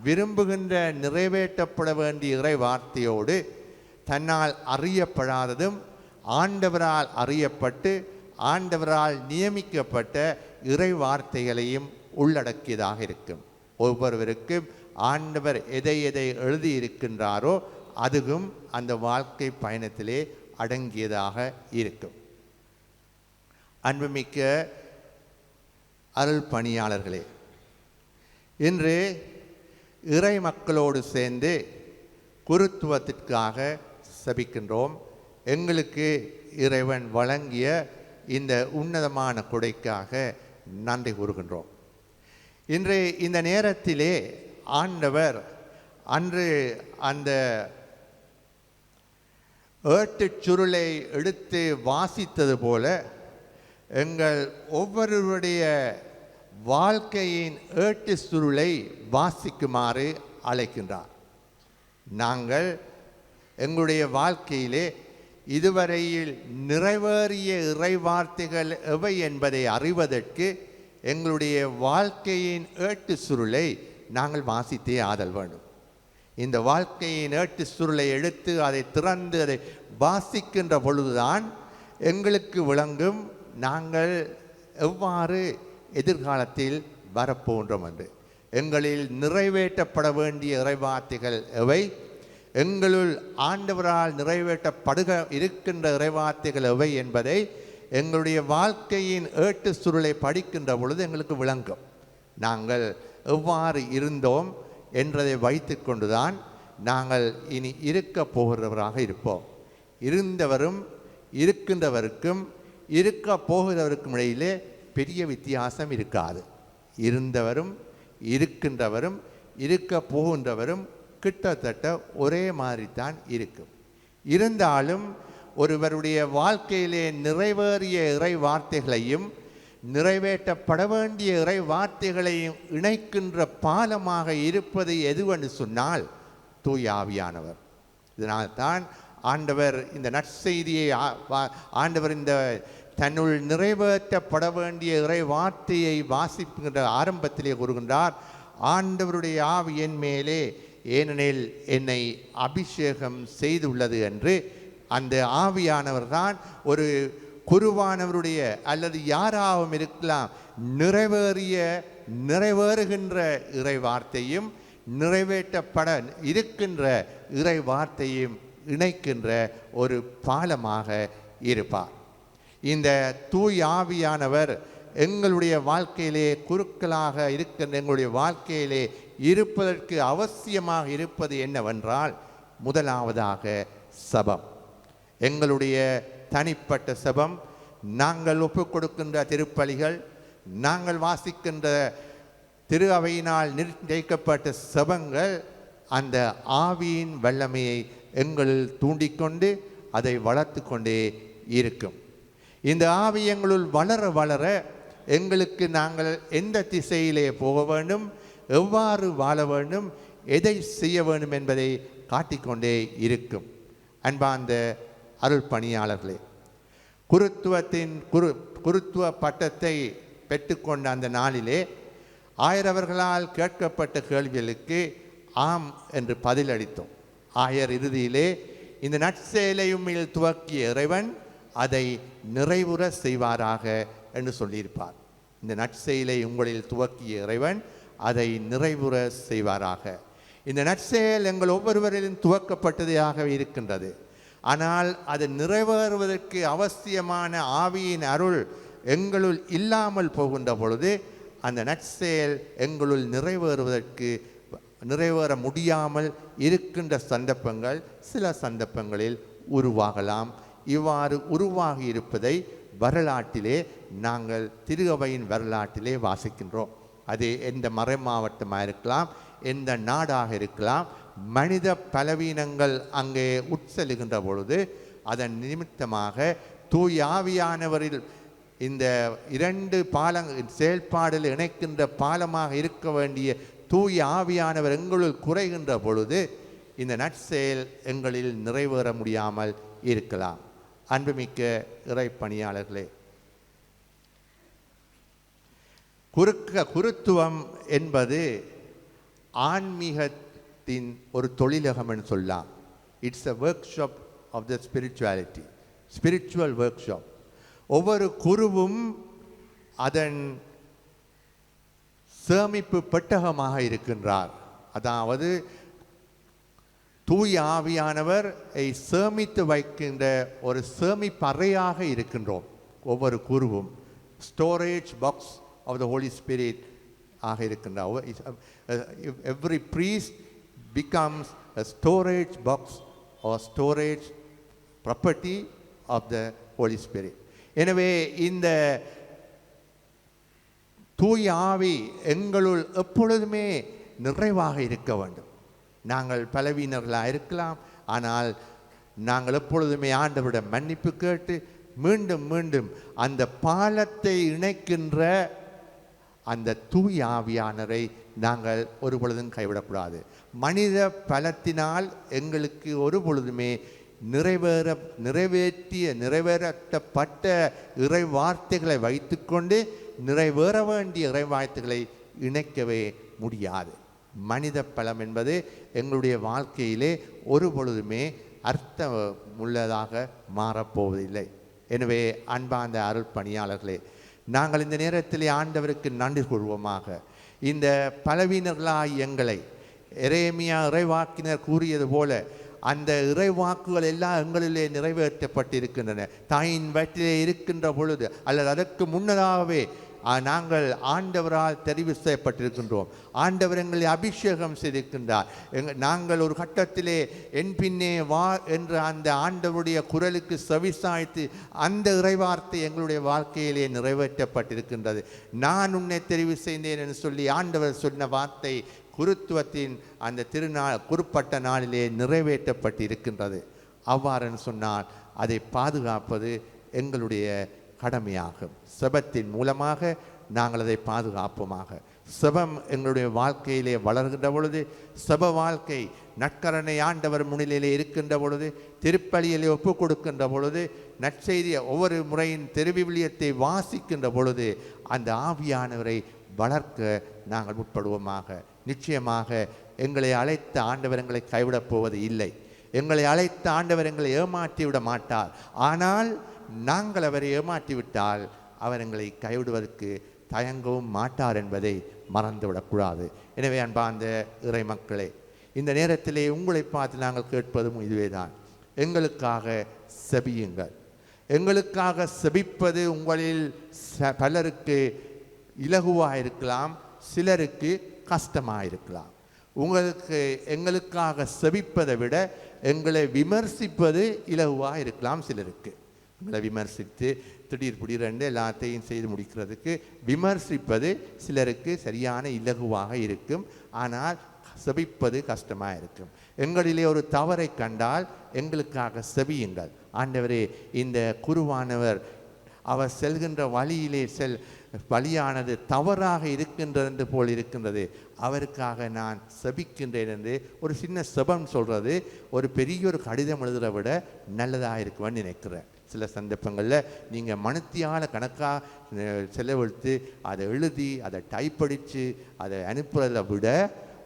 விரும்புகின்ற நிறைவேற்றப்பட வேண்டிய இறை வார்த்தையோடு தன்னால் அறியப்படாததும் ஆண்டவரால் அறியப்பட்டு ஆண்டவரால் நியமிக்கப்பட்ட இறை வார்த்தைகளையும் உள்ளடக்கியதாக இருக்கும். ஒவ்வொருவருக்கும் ஆண்டவர் எதை எதை எழுதியிருக்கின்றாரோ அதுவும் அந்த வாழ்க்கை பயணத்திலே அடங்கியதாக இருக்கும். அன்புமிக்க அருள் பணியாளர்களே, இன்று இறை மக்களோடு சேர்ந்து குருத்துவத்திற்காக செபிக்கின்றோம். எங்களுக்கு இறைவன் வழங்கிய இந்த உன்னதமான கொடைக்காக நன்றி கூறுகின்றோம். இன்று இந்த நேரத்திலே ஆண்டவர் அன்று அந்த ஏட்டுச் சுருளை எடுத்து வாசித்தது போல எங்கள் ஒவ்வொருவருடைய வாழ்க்கையின் ஏட்டு சுருளை வாசிக்குமாறு அழைக்கின்றார். நாங்கள் எங்களுடைய வாழ்க்கையிலே இதுவரையில் நிறைவேறிய இறை வார்த்தைகள் எவை என்பதை அறிவதற்கு எங்களுடைய வாழ்க்கையின் ஏட்டு சுருளை நாங்கள் வாசித்தே ஆதல் வேண்டும். இந்த வாழ்க்கையின் ஏட்டு சுருளை எடுத்து அதை திறந்து அதை வாசிக்கின்ற பொழுதுதான் எங்களுக்கு விளங்கும் நாங்கள் எவ்வாறு எதிர்காலத்தில் வரப்போன்றோம் என்று. எங்களில் நிறைவேற்றப்பட வேண்டிய இறைவார்த்தைகள் எவை, எங்களுள் ஆண்டவரால் இருக்கின்ற இறைவார்த்தைகள் எவை என்பதை எங்களுடைய வாழ்க்கையின் ஏட்டு சுருளை படிக்கின்ற பொழுது எங்களுக்கு விளங்கும். நாங்கள் எவ்வாறு இருந்தோம் என்றதை வைத்து கொண்டுதான் நாங்கள் இனி இருக்க போகிறவராக இருப்போம். இருந்தவரும் இருக்கின்றவருக்கும் இருக்க போகிறவருக்கும் இடையிலே பெரிய வித்தியாசம் இருக்காது. இருந்தவரும் இருக்கின்றவரும் இருக்க போகின்றவரும் கிட்டத்தட்ட ஒரே மாதிரி தான் இருக்கும். இருந்தாலும் ஒருவருடைய வாழ்க்கையிலே நிறைவேறிய இறை வார்த்தைகளையும் நிறைவேற்றப்பட வேண்டிய இறை வார்த்தைகளையும் இணைக்கின்ற பாலமாக இருப்பது எதுவென்று சொன்னால் தூய ஆவியானவர். இதனால்தான் ஆண்டவர் இந்த நற்செய்தியை ஆண்டவர் இந்த தன்னுள் நிறைவேற்றப்பட வேண்டிய இறை வார்த்தையை வாசிப்புகின்ற ஆரம்பத்திலே கூறுகின்றார், ஆண்டவருடைய ஆவி என் மேலே, ஏனெனில் என்னை அபிஷேகம் செய்துள்ளது என்று. அந்த ஆவியானவர் தான் ஒரு குருவானவருடைய அல்லது யாராகவும் இருக்கலாம் நிறைவேறுகின்ற இறை வார்த்தையும் நிறைவேற்றப்பட இருக்கின்ற இறை வார்த்தையும் இணைக்கின்ற ஒரு பாலமாக இருப்பார். இந்த தூய் ஆவியானவர் எங்களுடைய வாழ்க்கையிலே குருக்களாக இருக்கின்ற எங்களுடைய வாழ்க்கையிலே இருப்பதற்கு அவசியமாக இருப்பது என்னவென்றால், முதலாவதாக சபம். எங்களுடைய தனிப்பட்ட சபம், நாங்கள் ஒப்புக் கொடுக்கின்ற திருப்பலிகள், நாங்கள் வாசிக்கின்ற திரு அவையினால் நிர்ணயிக்கப்பட்ட சபங்கள் அந்த ஆவியின் வல்லமையை எங்களில் தூண்டிக்கொண்டு அதை வளர்த்து கொண்டே இருக்கும். இந்த ஆவி எங்களுள் வளர வளர எங்களுக்கு நாங்கள் எந்த திசையிலே போக வேண்டும், எவ்வாறு வாழ வேண்டும், எதை செய்ய வேண்டும் என்பதை காட்டிக்கொண்டே இருக்கும். அன்பார்ந்த அருள் பணியாளர்களே, குருத்துவ பட்டத்தை பெற்றுக்கொண்ட அந்த நாளிலே ஆயரவர்களால் கேட்கப்பட்ட கேள்விகளுக்கு ஆம் என்று பதிலளித்தோம். ஆயர் இறுதியிலே இந்த நற்செயலையும் துவக்கிய இறைவன் அதை நிறைவுற செய்வாராக என்று சொல்லியிருப்பார். இந்த நற்செயலை உங்களில் துவக்கிய இறைவன் அதை நிறைவுற செய்வாராக. இந்த நற்செயல் எங்கள் ஒவ்வொருவரிலும் துவக்கப்பட்டதாக இருக்கின்றது. ஆனால் அது நிறைவேறுவதற்கு அவசியமான ஆவியின் அருள் எங்களுள் இல்லாமல் போகின்ற பொழுது அந்த நற்செயல் எங்களுள் நிறைவேற முடியாமல் இருக்கின்ற சந்தர்ப்பங்கள் சில சந்தர்ப்பங்களில் உருவாகலாம். இவ்வாறு உருவாகி இருப்பதை வரலாற்றிலே நாங்கள் திருகவையின் வரலாற்றிலே வாசிக்கின்றோம். அது எந்த மறை மாவட்டமாக இருக்கலாம், எந்த நாடாக இருக்கலாம். மனித பலவீனங்கள் அங்கே உட்செல்லுகின்ற பொழுது அதன் நிமித்தமாக தூய ஆவியானவரில் இந்த இரண்டு செயல்பாடில் இணைக்கின்ற பாலமாக இருக்க வேண்டிய தூய ஆவியானவர் எங்களுள் குறைகின்ற பொழுது இந்த நற்செயல் எங்களில் நிறைவேற முடியாமல் இருக்கலாம். அன்புமிக்க இறை பணியாளர்களே, குருத்துவம் என்பது ஆன்மீகத்தின் ஒரு தொழிலகம் என்று சொல்லலாம். It's a workshop of the spirituality, spiritual workshop. ஒவ்வொரு குருவும் அதன் சேமிப்பு பெட்டகமாக இருக்கின்றார். அதாவது தூய ஆவியானவர் சேமித்து வைக்கின்ற ஒரு சேமிப்பறையாக இருக்கின்றோம். ஒவ்வொரு குருவும் storage box of the Holy Spirit ஆக இருக்கின்றார். Every priest becomes a storage box or storage property of the Holy Spirit. எனவே இந்த தூய ஆவி எங்களுள் எப்பொழுதுமே நிறைவாக இருக்க வேண்டும். நாங்கள் பலவீனர்களாக இருக்கலாம், ஆனால் நாங்கள் எப்பொழுதுமே ஆண்டவரிடம் மன்னிப்பு கேட்டு மீண்டும் மீண்டும் அந்த பாலத்தை இணைக்கின்ற அந்த தூய ஆவியானரை நாங்கள் ஒரு பொழுதும் கைவிடக்கூடாது. மனித பலத்தினால் எங்களுக்கு ஒரு பொழுதுமே நிறைவேற்றப்பட்ட இறை வார்த்தைகளை வைத்துக்கொண்டு நிறைவேற வேண்டிய இறை வார்த்தைகளை இணைக்கவே முடியாது. மனித பலம் என்பது எங்களுடைய வாழ்க்கையிலே ஒரு பொழுதுமே அர்த்தமுள்ளதாக மாறப்போவதில்லை. எனவே அன்பார்ந்த அருள் பணியாளர்களே, நாங்கள் இந்த நேரத்திலே ஆண்டவருக்கு நன்றி கூறுவோமாக. இந்த பலவீனர்களாய் எங்களை எரேமியா இறைவாக்கினர் கூறியது போல அந்த இறைவாக்குகள் எல்லாம் எங்களிலே நிறைவேற்றப்பட்டிருக்கின்றன. தாயின் வயிற்றிலே இருக்கின்ற பொழுது அல்லது அதற்கு முன்னதாகவே நாங்கள் ஆண்டவரால் தெரிவு செய்யப்பட்டிருக்கின்றோம். ஆண்டவர் எங்களை அபிஷேகம் செய்திருக்கின்றார். நாங்கள் ஒரு கட்டத்திலே என் பின்னே வா என்ற அந்த ஆண்டவருடைய குரலுக்கு செவிசாய்த்து அந்த இறைவார்த்தை எங்களுடைய வாழ்க்கையிலே நிறைவேற்றப்பட்டிருக்கின்றது. நான் உன்னை தெரிவு செய்தேன் என்று சொல்லி ஆண்டவர் சொன்ன வார்த்தை குருத்துவத்தின் அந்த குறிப்பட்ட நாளிலே நிறைவேற்றப்பட்டிருக்கின்றது. அவ்வாறு சொன்னால் அதை பாதுகாப்பது எங்களுடைய கடமையாகும். செபத்தின் மூலமாக நாங்கள் அதை பாதுகாப்போமாக. செபம் எங்களுடைய வாழ்க்கையிலே வளர்கின்ற பொழுது, செப வாழ்க்கை நற்கரணை ஆண்டவர் முன்னிலையிலே இருக்கின்ற பொழுது, திருப்பலியிலே ஒப்பு கொடுக்கின்ற பொழுது, நற்செய்தி ஒவ்வொரு முறையின் திருவிவிலியத்தை வாசிக்கின்ற பொழுது அந்த ஆவியானவரை வளர்க்க நாங்கள் முற்படுவோமாக. நிச்சயமாக எங்களை அழைத்த ஆண்டவர் எங்களை கைவிடப் போவது இல்லை. எங்களை அழைத்த ஆண்டவர் எங்களை ஏமாற்றி விட மாட்டார். ஆனால் நாங்கள் அவரை ஏமாற்றிவிட்டால் அவர் எங்களை கைவிடுவதற்கு தயங்கவும் மாட்டார் என்பதை மறந்துவிடக்கூடாது. எனவே அன்பார்ந்த இறை மக்களே, இந்த நேரத்திலே உங்களை பார்த்து நாங்கள் கேட்பதும் இதுவே தான். எங்களுக்காக செபியுங்கள். எங்களுக்காக செபிப்பது உங்களில் பலருக்கு இலகுவாக இருக்கலாம், சிலருக்கு கஷ்டமாக இருக்கலாம். எங்களுக்காக செபிப்பதை விட எங்களை விமர்சிப்பது இலகுவாக இருக்கலாம் சிலருக்கு. எங்களை விமர்சித்து திடீர் எல்லாத்தையும் செய்து முடிக்கிறதுக்கு விமர்சிப்பது சிலருக்கு சரியான இலகுவாக இருக்கும். ஆனால் செபிப்பது கஷ்டமாக இருக்கும். எங்களிலே ஒரு தவறை கண்டால் எங்களுக்காக செபியுங்கள். ஆண்டவரே, இந்த குருவானவர் அவர் செல்கின்ற வழியிலே வழியானது தவறாக இருக்கின்றது போல் இருக்கின்றது, அவருக்காக நான் செபிக்கின்றேன் என்று ஒரு சின்ன செபம் சொல்கிறது ஒரு பெரிய ஒரு கடிதம் எழுதுறதை விட நல்லதாக இருக்குமென்னு நினைக்கிறேன். சில சந்தர்ப்பங்களில் நீங்கள் மணித்தியால கணக்காக செலவழித்து அதை எழுதி அதை டைப் அடித்து அதை அனுப்புறதை விட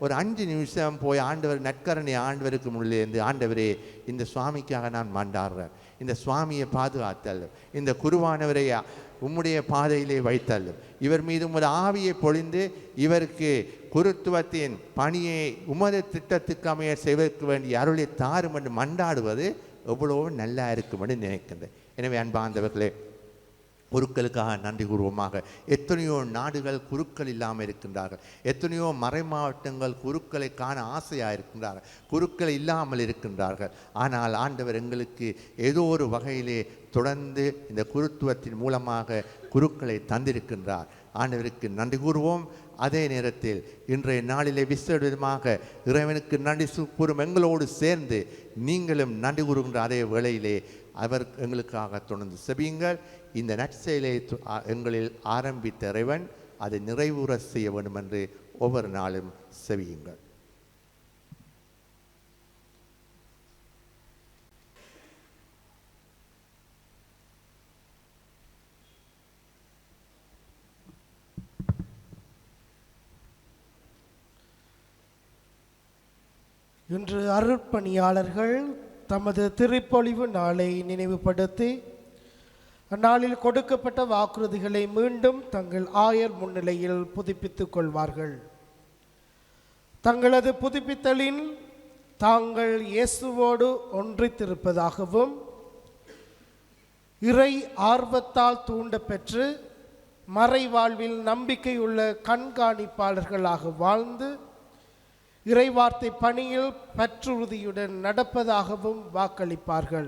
ஒரு 5 நிமிஷம் போய் ஆண்டவர் நற்கரணை ஆண்டவருக்கு முன்னிலேருந்து, ஆண்டவரே இந்த சுவாமிக்காக நான் மன்றாடுறேன், இந்த சுவாமியை பாதுகாத்தல்லும், இந்த குருவானவரை உம்முடைய பாதையிலே வைத்தல்லும், இவர் மீது உமது ஆவியை பொழிந்து இவருக்கு குருத்துவத்தின் பணியை உமது திட்டத்துக்கு அமைய செய்வதற்கு வேண்டிய அருளை தாரும் என்று மன்றாடுவது எவ்வளோ நல்லா இருக்கும் என்று நினைக்கின்றேன். எனவே அன்பார்ந்தவர்களே, குருக்களுக்காக நன்றி கூறுவோமாக. எத்தனையோ நாடுகள் குருக்கள் இல்லாமல் இருக்கின்றார்கள், எத்தனையோ மறை மாவட்டங்கள் குருக்களை காண ஆசையாக இருக்கின்றார்கள், குருக்கள் இல்லாமல் இருக்கின்றார்கள். ஆனால் ஆண்டவர் எங்களுக்கு ஏதோ ஒரு வகையிலே தொடர்ந்து இந்த குருத்துவத்தின் மூலமாக குருக்களை தந்திருக்கின்றார். ஆண்டவருக்கு நன்றி கூறுவோம். அதே நேரத்தில் இன்றைய நாளிலே விசேட விதமாக இறைவனுக்கு நன்றி கூறும் எங்களோடு சேர்ந்து நீங்களும் நன்றி கூறுகின்ற அதே வேளையிலே அவர் எங்களுக்காக தொடர்ந்து செபியுங்கள். இந்த நற்செயலை எங்களில் ஆரம்பித்த இறைவன் அதை நிறைவுற செய்ய வேண்டும் என்று ஒவ்வொரு நாளும் செபியுங்கள். இன்று அருட்பணியாளர்கள் தமது திருப்பொழிவு நாளை நினைவுபடுத்தி அந்நாளில் கொடுக்கப்பட்ட வாக்குறுதிகளை மீண்டும் தங்கள் ஆயர் முன்னிலையில் புதுப்பித்துக் கொள்வார்கள். தங்களது புதுப்பித்தலின் தாங்கள் இயேசுவோடு ஒன்றித்திருப்பதாகவும் இறை ஆர்வத்தால் தூண்டப்பெற்று மறைவாழ்வில் நம்பிக்கையுள்ள கண்காணிப்பாளர்களாக வாழ்ந்து இறைவார்த்தை பணியில் பற்றுறுதியுடன் நடப்பதாகவும் வாக்களிப்பார்கள்.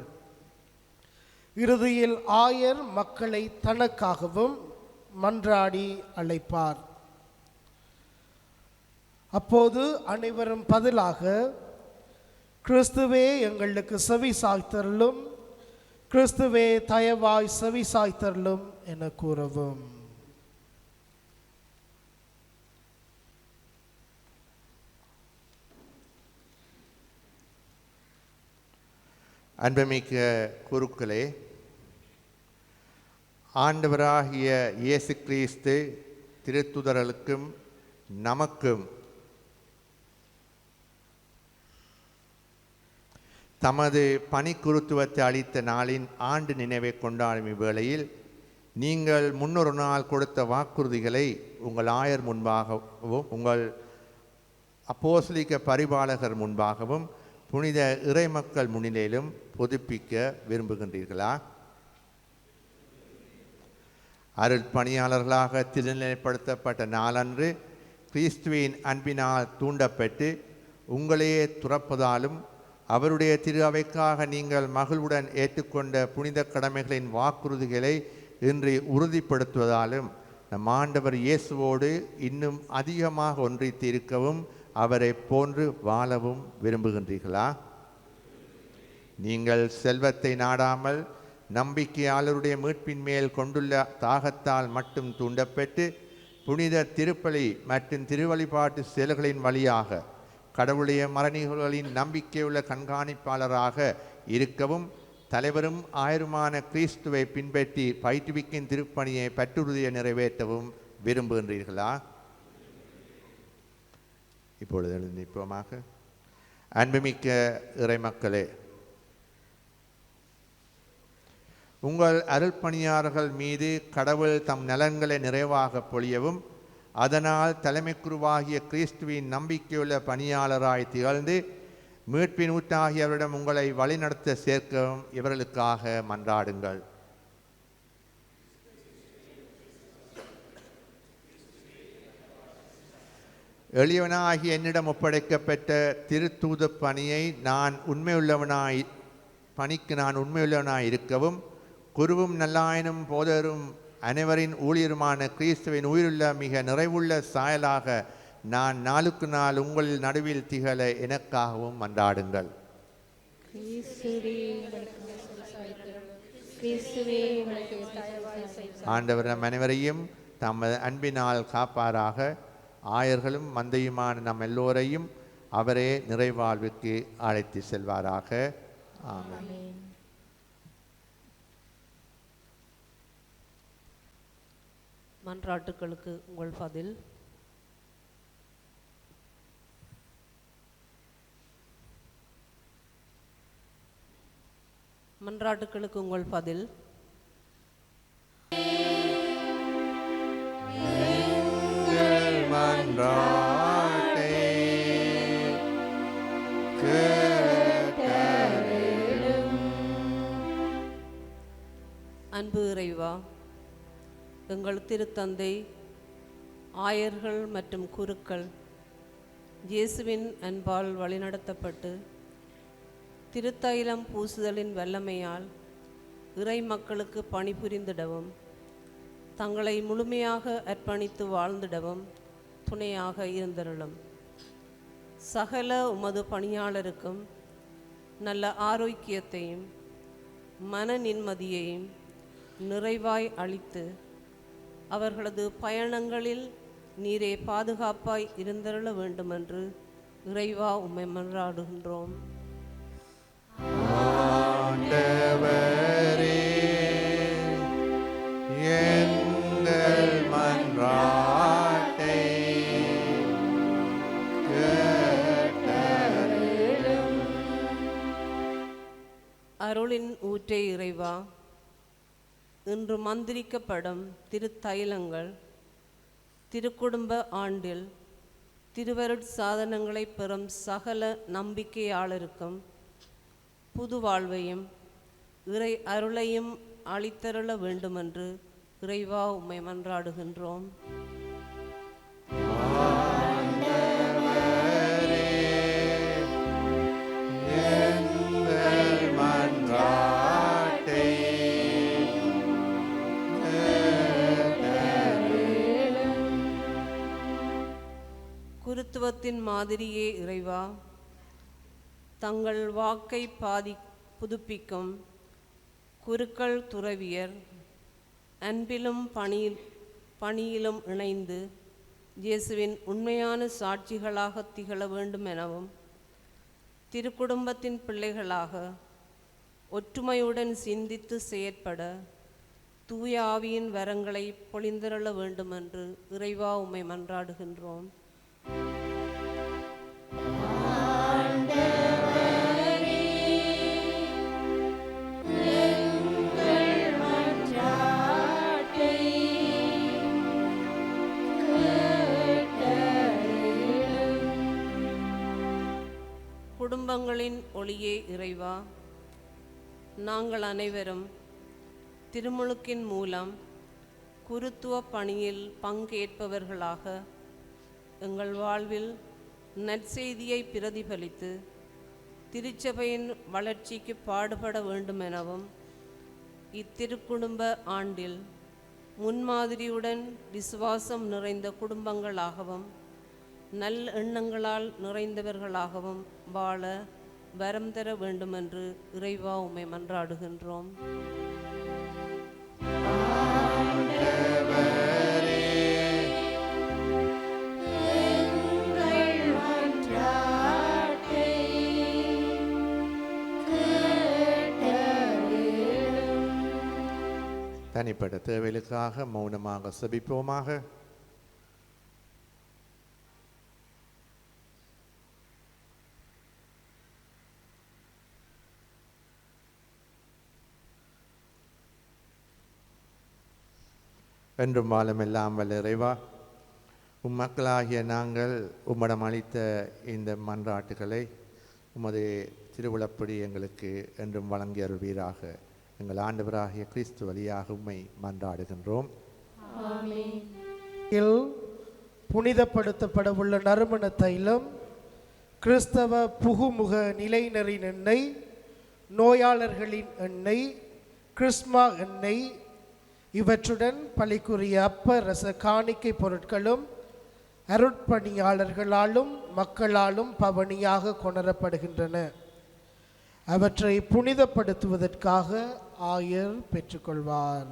இறுதியில் ஆயர் மக்களை தனக்காகவும் மன்றாடி அழைப்பார். அப்போது அனைவரும் பதிலாக கிறிஸ்துவே எங்களுக்கு செவி சாய்த்தருளும், கிறிஸ்துவே தயவாய் செவி சாய்த்தருளும் என கூறவும். அன்புமிக்க குருக்களே, ஆண்டவராகிய இயேசு கிறிஸ்து திருத்துதர்களுக்கும் நமக்கும் தமது பணிக்குருத்துவத்தை அளித்த நாளின் ஆண்டு நினைவை கொண்டாடும் இவ்வேளையில் நீங்கள் முன்னொரு நாள் கொடுத்த வாக்குறுதிகளை உங்கள் ஆயர் முன்பாகவும் உங்கள் அப்போஸ்தலிக்க பரிபாலகர் முன்பாகவும் புனித இறைமக்கள் முன்னிலையிலும் புதுப்பிக்க விரும்புகின்றீர்களா? அருட்பணியாளர்களாக திருநிலைப்படுத்தப்பட்ட நாளன்று கிறிஸ்துவின் அன்பினால் தூண்டப்பட்டு உங்களையே துறப்பதாலும் அவருடைய திரு அவைக்காக நீங்கள் மகிழ்வுடன் ஏற்றுக்கொண்ட புனித கடமைகளின் வாக்குறுதிகளை இன்று உறுதிப்படுத்துவதாலும் நம் ஆண்டவர் இயேசுவோடு இன்னும் அதிகமாக ஒன்றித்து இருக்கவும் அவரை போன்று வாழவும் விரும்புகின்றீர்களா? நீங்கள் செல்வத்தை நாடாமல் நம்பிக்கையாளருடைய மீட்பின் மேல் கொண்டுள்ள தாகத்தால் மட்டும் தூண்டப்பட்டு புனித திருப்பலி மற்றும் திருவழிபாட்டு செயல்களின் வழியாக கடவுளுடைய மறைநிகழ்வுகளின் நம்பிக்கையுள்ள கண்காணிப்பாளராக இருக்கவும் தலைவரும் ஆயருமான கிறிஸ்துவை பின்பற்றி பயிற்றுவிக்கும் திருப்பணியை பற்றுறுதியை நிறைவேற்றவும் விரும்புகின்றீர்களா? இப்பொழுது நிற்போமாக. அன்புமிக்க இறைமக்களே, உங்கள் அருள்பணியாளர்கள் மீது கடவுள் தம் நலன்களை நிறைவாக பொழியவும் அதனால் தலைமை குருவாகிய கிறிஸ்துவின் நம்பிக்கையுள்ள பணியாளராய் திகழ்ந்து மீட்பின் ஊட்டாகியவரிடம் உங்களை வழிநடத்த சேர்க்கவும் இவர்களுக்காக மன்றாடுங்கள். எளியவனாகி என்னிடம் ஒப்படைக்கப்பட்ட திருத்தூத பணியை நான் உண்மையுள்ளவனாய் இருக்கவும் குருவும் நல்லாயனும் போதரும் அனைவரின் ஊழியருமான கிறிஸ்துவின் உயிருள்ள மிக நிறைவுள்ள சாயலாக நான் நாளுக்கு நாள் உங்களில் நடுவில் திகழ எனக்காகவும் மன்றாடுங்கள். கிறிஸ்துவே எங்களுக்கு தயவாய் செய்யும். ஆண்டவர் நம் அனைவரையும் தமது அன்பினால் காப்பாராக. ஆயர்களும் மந்தையுமான நம் எல்லோரையும் அவரே நிறைவாழ்வுக்கு அழைத்து செல்வாராக. ஆமென். மன்றாட்டுக்களுக்கு உங்கள் பதில். மன்றாட்டுக்களுக்கு உங்கள் பதில். மன்றாட்டை கேட்டருளும். அன்பு இறைவா, எங்கள் திருத்தந்தை, ஆயர்கள் மற்றும் குருக்கள் இயேசுவின் அன்பால் வழிநடத்தப்பட்டு திருத்தைலம் பூசுதலின் வல்லமையால் இறை மக்களுக்கு பணிபுரிந்திடவும் தங்களை முழுமையாக அர்ப்பணித்து வாழ்ந்திடவும் துணையாக இருந்தருளும். சகல உமது பணியாளருக்கும் நல்ல ஆரோக்கியத்தையும் மன நிம்மதியையும் நிறைவாய் அளித்து அவர்களது பயணங்களில் நீரே பாதுகாப்பாய் இருந்தருள வேண்டுமென்று இறைவா உம்மை மன்றாடுகின்றோம். ஆண்டவரே, எங்கள் மன்றாட்டை கேட்டருளும். அருளின் ஊற்றே இறைவா, இன்று மந்திரிக்கப்படும் திருத்தைலங்கள் திருக்குடும்ப ஆண்டில் திருவருட் சாதனங்களை பெறும் சகல நம்பிக்கையாளருக்கும் புது வாழ்வையும் இறை அருளையும் அளித்தருள வேண்டுமென்று இறைவா உம்மை மன்றாடுகின்றோம். குருத்துவத்தின் மாதிரியே இறைவா, தங்கள் வாக்கை புதுப்பிக்கும் குருக்கள் துறவியர் அன்பிலும் பணியிலும் இணைந்து இயேசுவின் உண்மையான சாட்சிகளாக திகழ வேண்டும் எனவும் திருக்குடும்பத்தின் பிள்ளைகளாக ஒற்றுமையுடன் சிந்தித்து செயற்பட தூய ஆவியின் வரங்களை பொழிந்தருள வேண்டுமென்று இறைவா உம்மை மன்றாடுகின்றோம். குடும்பங்களின் ஒளியே இறைவா, நாங்கள் அனைவரும் திருமுழுக்கின் மூலம் குருத்துவ பணியில் பங்கேற்பவர்களாக எங்கள் வாழ்வில் நற்செய்தியை பிரதிபலித்து திருச்சபையின் வளர்ச்சிக்கு பாடுபட வேண்டும் எனவும் இத்திருக்குடும்ப ஆண்டில் முன்மாதிரியுடன் விசுவாசம் நிறைந்த குடும்பங்களாகவும் நல் எண்ணங்களால் நிறைந்தவர்களாகவும் வாழ வரம் தர வேண்டுமென்று இறைவா உம்மை மன்றாடுகின்றோம். தனிப்பட்ட தேவைகளுக்காக மௌனமாக செபிப்போமாக. என்றும் வாழும் எல்லாம் வல்ல இறைவா, மக்களாகிய நாங்கள் உம்மிடம் அளித்த இந்த மன்றாட்டுகளை உமது திருவிழப்படி எங்களுக்கு என்றும் வழங்கி அருள்வீராக. எங்கள் ஆண்டவராகிய கிறிஸ்து வழியாக உம்மை மன்றாடுகின்றோம். புனிதப்படுத்தப்படவுள்ள நறுமண தைலம், கிறிஸ்தவ புகுமுக நிலையினரின் எண்ணெய், நோயாளர்களின் எண்ணெய், கிறிஸ்மா எண்ணெய், இவற்றுடன் பலிக்குரிய அப்ப ரச காணிக்கை பொருட்களும் அருட்பணியாளர்களாலும் மக்களாலும் பவனியாக கொணரப்படுகின்றன. அவற்றை புனிதப்படுத்துவதற்காக ஆயர் பெற்றுக்கொள்வார்.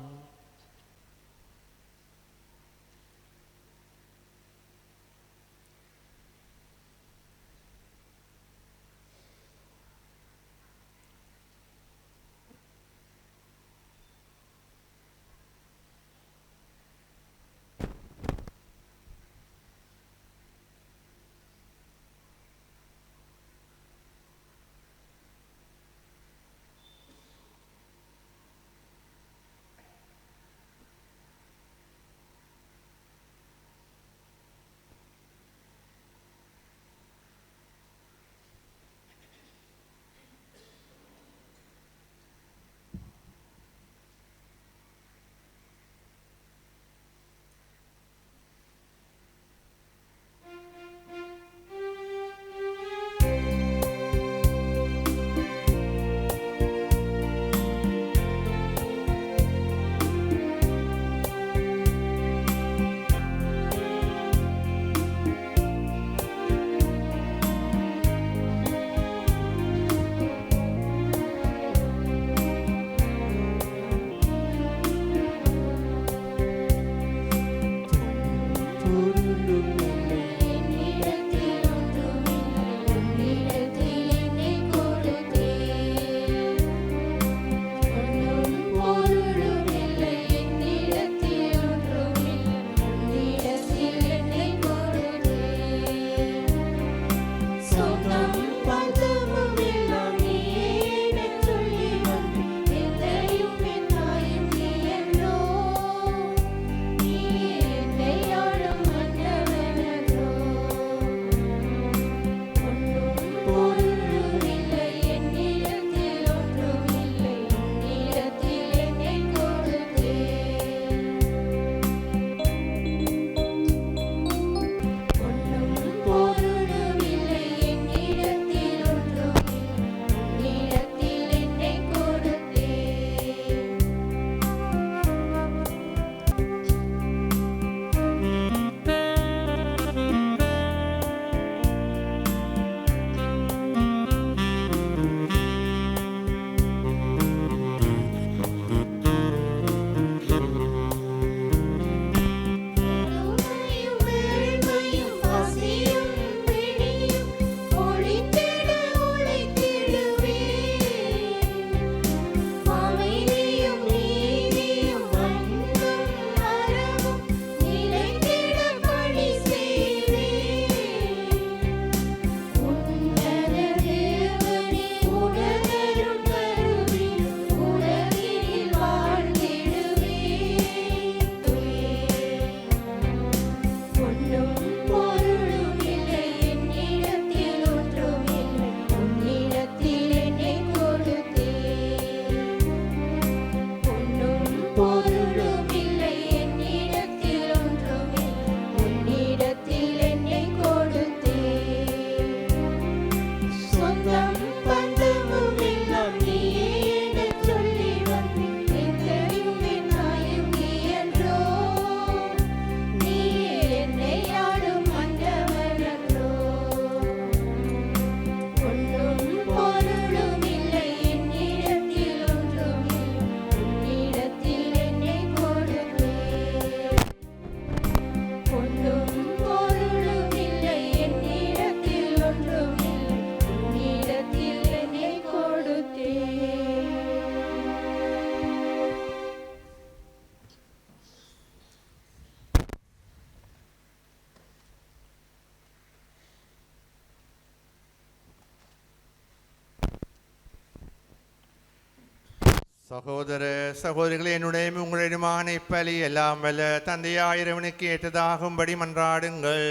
சகோதர சகோதரிகளே, என்னுடைய உங்களிடமான இப்பலி எல்லாம் வல்ல தந்தையாய் இறைவனுக்கு ஏற்றதாகும்படி மன்றாடுங்கள்.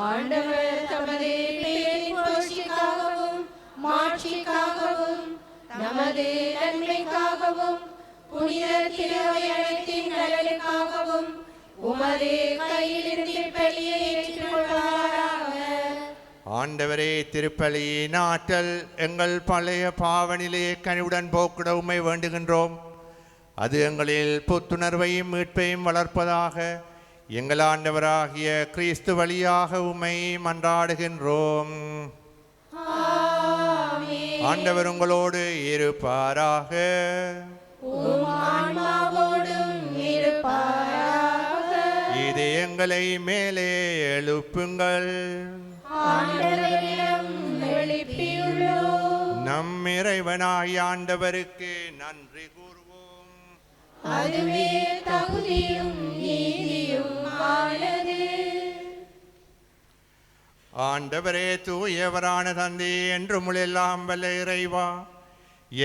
ஆண்டவர் தமது பெயரின் புகழ்ச்சிக்காகவும் மாட்சிக்காகவும் நமது நன்மைக்காகவும் புனித திருவை அனைத்தின் நலனுக்காகவும் உமது கையிலிருந்து பலியை ஏற்றுக்கொள்வாராக. ஆண்டவரே, திருப்பலியின் ஆற்றல் எங்கள் பழைய பாவனிலே கனிவுடன் போக்கிட உம்மை வேண்டுகின்றோம். அது எங்களில் புத்துணர்வையும் மீட்பையும் வளர்ப்பதாக எங்கள் ஆண்டவராகிய கிறிஸ்து வழியாக உம்மை மன்றாடுகின்றோம். ஆமென். ஆண்டவர் உங்களோடு இருப்பாராக. உம் ஆன்மாவோடும் இருப்பாராக. இதயங்களை மேலே எழுப்புங்கள். ஆண்டவரிடம் எழுப்பியுள்ளோம். நம் இறைவனாகிய ஆண்டவருக்கு நன்றி கூறுவோம். அதுவே தகுதியும் நீதியும் ஆனது. ஆண்டவரே தூயவரான தந்தை என்றும் எல்லாம் வல்ல இறைவா,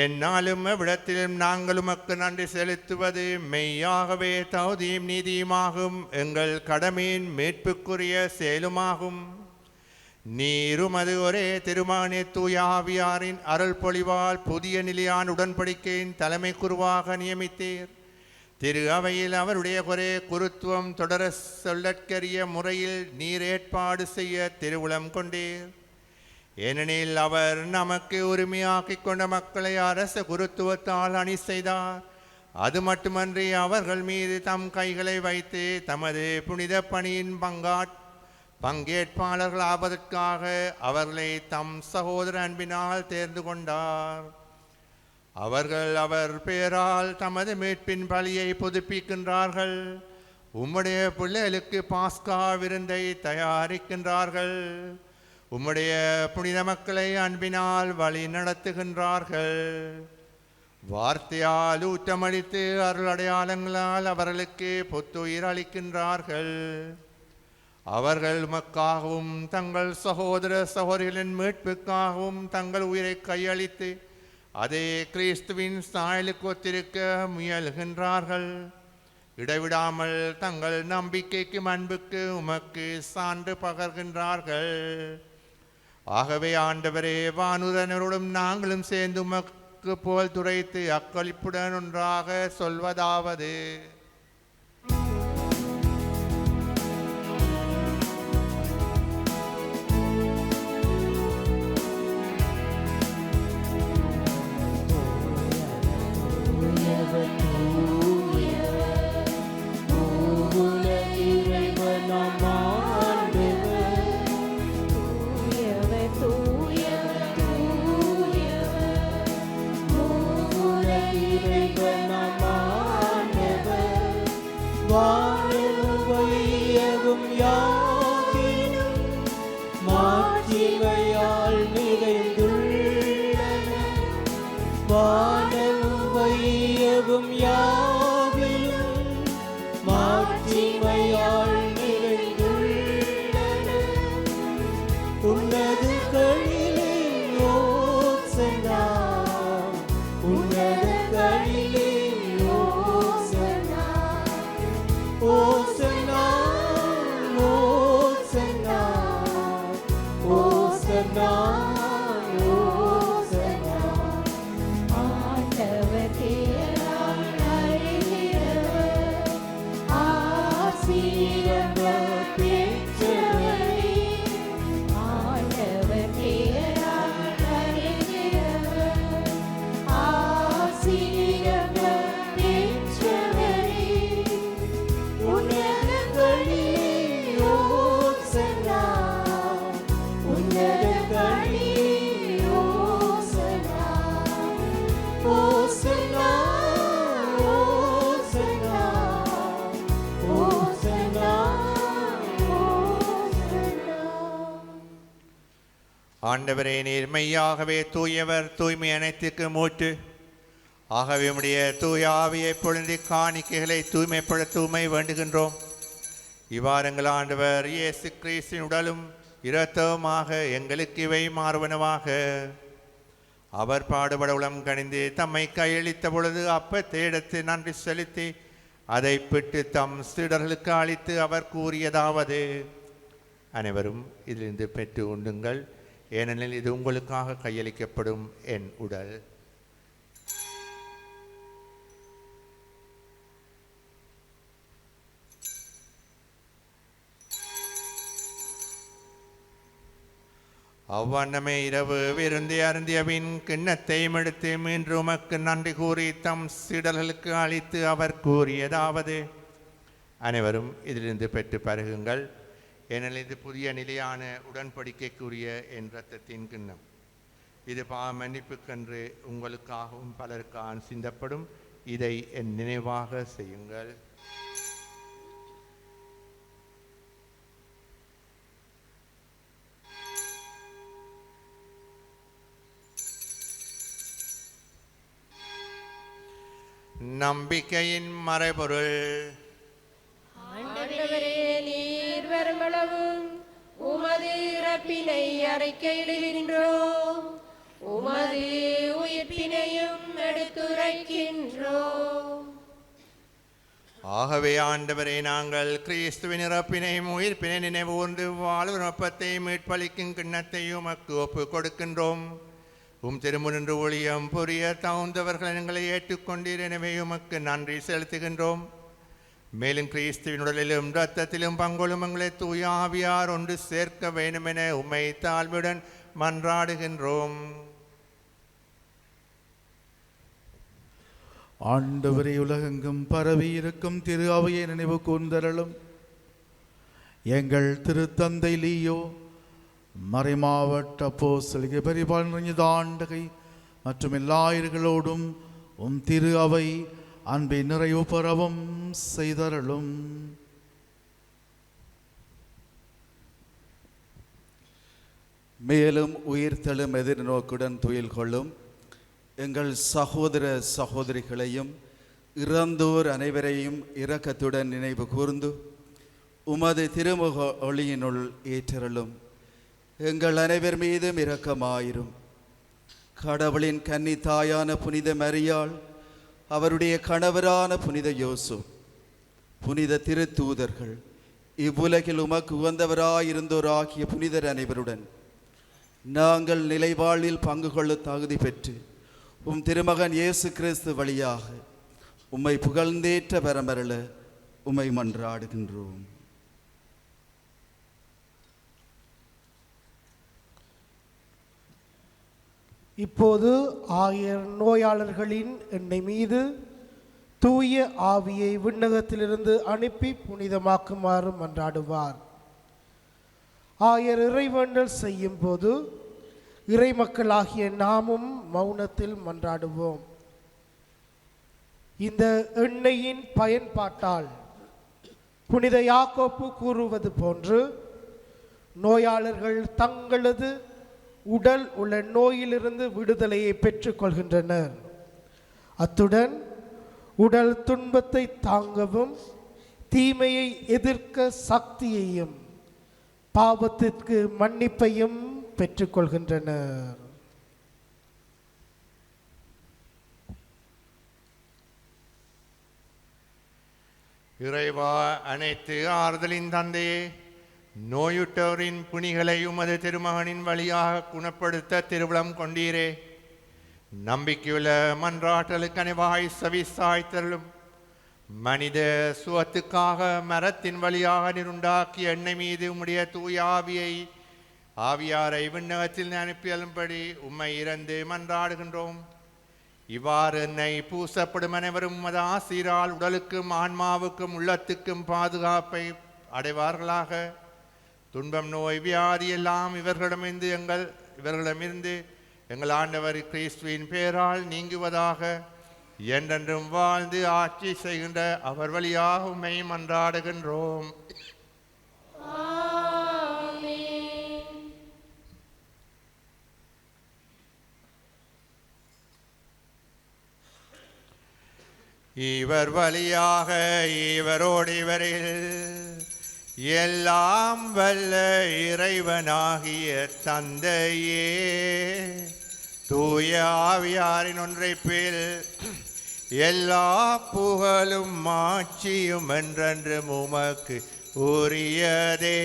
என்னாலும் எவ்விடத்திலும் நாங்கள் உமக்கு நன்றி செலுத்துவது மெய்யாகவே தகுதியும் நீதியுமாகும், எங்கள் கடமையின் மீட்புக்குரிய செயலுமாகும். நீருமது ஒரே திருமகனே தூய ஆவியாரின் அருள் பொழிவால் புதிய நிலையான உடன்படிக்கையின் தலைமை குருவாக நியமித்தீர். திரு அவையில் அவருடைய ஒரே குருத்துவம் தொடர சொல்லற்கரிய முறையில் நீர் ஏற்பாடு செய்ய திருவுளம் கொண்டீர். ஏனெனில் அவர் நமக்கு உரிமையாக்கிக் கொண்ட மக்களை அரச குருத்துவத்தால் அணி செய்தார். அது மட்டுமன்றி அவர்கள் மீது தம் கைகளை வைத்து தமது புனித பணியின் பங்கேற்பாளர்கள் ஆவதற்காக அவர்களை தம் சகோதர அன்பினால் தேர்ந்து கொண்டார். அவர்கள் அவர் பெயரால் தமது மீட்பின் பலியை புதுப்பிக்கின்றார்கள். உம்முடைய பிள்ளைகளுக்கு பாஸ்கா விருந்தை தயாரிக்கின்றார்கள். உம்முடைய புனித மக்களை அன்பினால் வழி நடத்துகின்றார்கள். வார்த்தையால் ஊற்றமளித்து அருள் அடையாளங்களால் அவர்களுக்கு புத்துயிர் அளிக்கின்றார்கள். அவர்கள் உமக்காகவும் தங்கள் சகோதர சகோதரிகளின் மீட்புக்காகவும் தங்கள் உயிரை கையளித்து அதே கிறிஸ்துவின் சாயலுக்கு ஒத்திருக்க முயல்கின்றார்கள். இடைவிடாமல் தங்கள் நம்பிக்கைக்கும் அன்புக்கு உமக்கு சான்று பகர்கின்றார்கள். ஆகவே ஆண்டவரே, வானுதனரோடும் நாங்களும் சேர்ந்து உமக்கு போல் துரைத்து அக்களிப்புடன் ஒன்றாக சொல்வதாவது: ஆண்டவரே, நீர் மெய்யாகவே தூயவர், தூய்மை அனைத்துக்கு மூட்டு. ஆகவே உம்முடைய தூய ஆவியை பொழுந்தி காணிக்கைகளை தூய்மைப்படுத்துமை வேண்டுகின்றோம். இவ்வாறுங்கள் ஆண்டவர் இயேசு கிறிஸ்தின் உடலும் இரத்தவுமாக எங்களுக்கு இவை மாறுவனவாக. அவர் பாடுபட உளம் கணிந்து தம்மை கையளித்த பொழுது அப்பத்தை எடுத்து நன்றி செலுத்தி அதை பிட்டு தம் சீடர்களுக்கு அளித்து அவர் கூறியதாவது: அனைவரும் இதிலிருந்து பெற்று உண்ணுங்கள், ஏனெனில் இது உங்களுக்காக கையளிக்கப்படும் என் உடல். அவ்வண்ணமே இரவு விருந்தி அருந்தியபின் கிண்ணத்தையும் எடுத்து மீண்டும் உமக்கு நன்றி கூறி தம் சீடர்களுக்கு அளித்து அவர் கூறியதாவது: அனைவரும் இதிலிருந்து பெற்று பருகுங்கள், ஏனெனில் இது புதிய நிலையான உடன்படிக்கைக்குரிய என் இரத்தத்தின் கிண்ணம். இது பாவ மன்னிப்புக்கென்று உங்களுக்காகவும் பலருக்காக சிந்தப்படும். இதை என் நினைவாக செய்யுங்கள். நம்பிக்கையின் மறைபொருள். ஆண்டவரே, நீர் வருமளவும் உமது இறப்பினை அறிக்கையிடுகின்றோம், உமது உயிர்ப்பினையும் எடுத்துரைக்கின்றோம். ஆகவே ஆண்டவரே, நாங்கள் கிறிஸ்துவின் இறப்பினையும் உயிர்ப்பினை நினைவுகூர்ந்து வாழ்வு நோப்பத்தையும் மீட்பளிக்கும் கிண்ணத்தையும் உமக்கு ஒப்புக் கொடுக்கின்றோம். திருமுன்று ஒளியம் புரிய தகுந்தவர்கள் எங்களை ஏற்றுக்கொண்டீர். எனவே உமக்கு நன்றி செலுத்துகின்றோம். மேலும் கிறிஸ்துவின் உடலிலும் இரத்தத்திலும் பங்கொள்ளும் எங்களை தூய ஆவியார் ஒன்று சேர்க்க வேண்டும் என உம்மை தாழ்வுடன் மன்றாடுகின்றோம். ஆண்டவரே, உலகெங்கும் பரவி இருக்கும் திரு அவையை நினைவு கூர்ந்தருளும். எங்கள் திருத்தந்தை லீயோ, மறைமாவட்ட அப்போஸ்தலர் பரிபாலன் நிறைந்த ஆண்டகை மற்றும் எல்லாயர்களோடும் திரு அவை அன்பை நிறைவு பெறவும் செய்தருளும். மேலும் உயிர்த்தெழும் எதிர்நோக்குடன் துயில் கொள்ளும் எங்கள் சகோதர சகோதரிகளையும் இறந்தோர் அனைவரையும் இரக்கத்துடன் நினைவு கூர்ந்து உமது திருமுக ஒளியினுள் ஏற்றருளும். எங்கள் அனைவர் மீதும் இரக்கமாயிரும். கடவுளின் கன்னி தாயான புனித மரியாள், அவருடைய கணவரான புனித யோசு, புனித திருத்தூதர்கள், இவ்வுலகில் உமக்கு உகந்தவராயிருந்தோராகிய புனிதர் அனைவருடன் நாங்கள் நிலைவாழ்வில் பங்கு கொள்ள தகுதி பெற்று திருமகன் இயேசு கிறிஸ்து வழியாக உம்மை புகழ்ந்தேற்ற வரமருள உம்மை மன்றாடுகின்றோம். இப்போது ஆயர் நோயாளர்களின் எண்ணெய் மீது தூய ஆவியை விண்ணகத்திலிருந்து அனுப்பி புனிதமாக்குமாறு மன்றாடுவார். ஆயர் இறைவேண்டல் செய்யும் போது இறை மக்களாகிய நாமும் மௌனத்தில் மன்றாடுவோம். இந்த எண்ணெயின் பயன்பாட்டால் புனித யாக்கோப்பு கூறுவது போன்று நோயாளர்கள் தங்களது உடல் உள்ள நோயிலிருந்து விடுதலையை பெற்றுக்கொள்கின்றனர். அத்துடன் உடல் துன்பத்தை தாங்கவும் தீமையை எதிர்க்க சக்தியையும் பாவத்திற்கு மன்னிப்பையும் பெற்றுக்கொள்கின்றனர். இறைவா, அனைத்து ஆறுதலின் தந்தையே, நோயுற்றோரின் புனிகளை உமது திருமகனின் வழியாக குணப்படுத்த திருவிழம் கொண்டீரே. நம்பிக்கையுள்ள மன்றாற்றலுக்கு அனைவாய் செவிசாய்த்தருளும். மனித சுகத்துக்காக மரத்தின் வழியாக நிருண்டாக்கிய எண்ணெய் மீது உம்முடைய தூய ஆவியாரை விண்ணகத்தில் அனுப்பியலும்படி உம்மை இறந்து மன்றாடுகின்றோம். இவ்வாறு என்னை பூசப்படும் அனைவரும் உமது ஆசீரால் உடலுக்கும் ஆன்மாவுக்கும் உள்ளத்துக்கும் பாதுகாப்பை அடைவார்களாக. துன்பம், நோய், வியாதி எல்லாம் இவர்களிடமிருந்து எங்கள் ஆண்டவர் கிறிஸ்துவின் பேரால் நீங்குவதாக. என்றென்றும் வாழ்ந்து ஆட்சி செய்கின்ற அவர் வழியாக உம்மை மன்றாடுகின்றோம். இவர் வழியாக இவரோடு இவரில் எல்லாம் வல்ல இறைவனாகிய தந்தையே, தூய ஆவியாரின் ஒன்றைப்பில் எல்லா புகழும் மாட்சியும் என்றென்று உமக்கு உரியதே.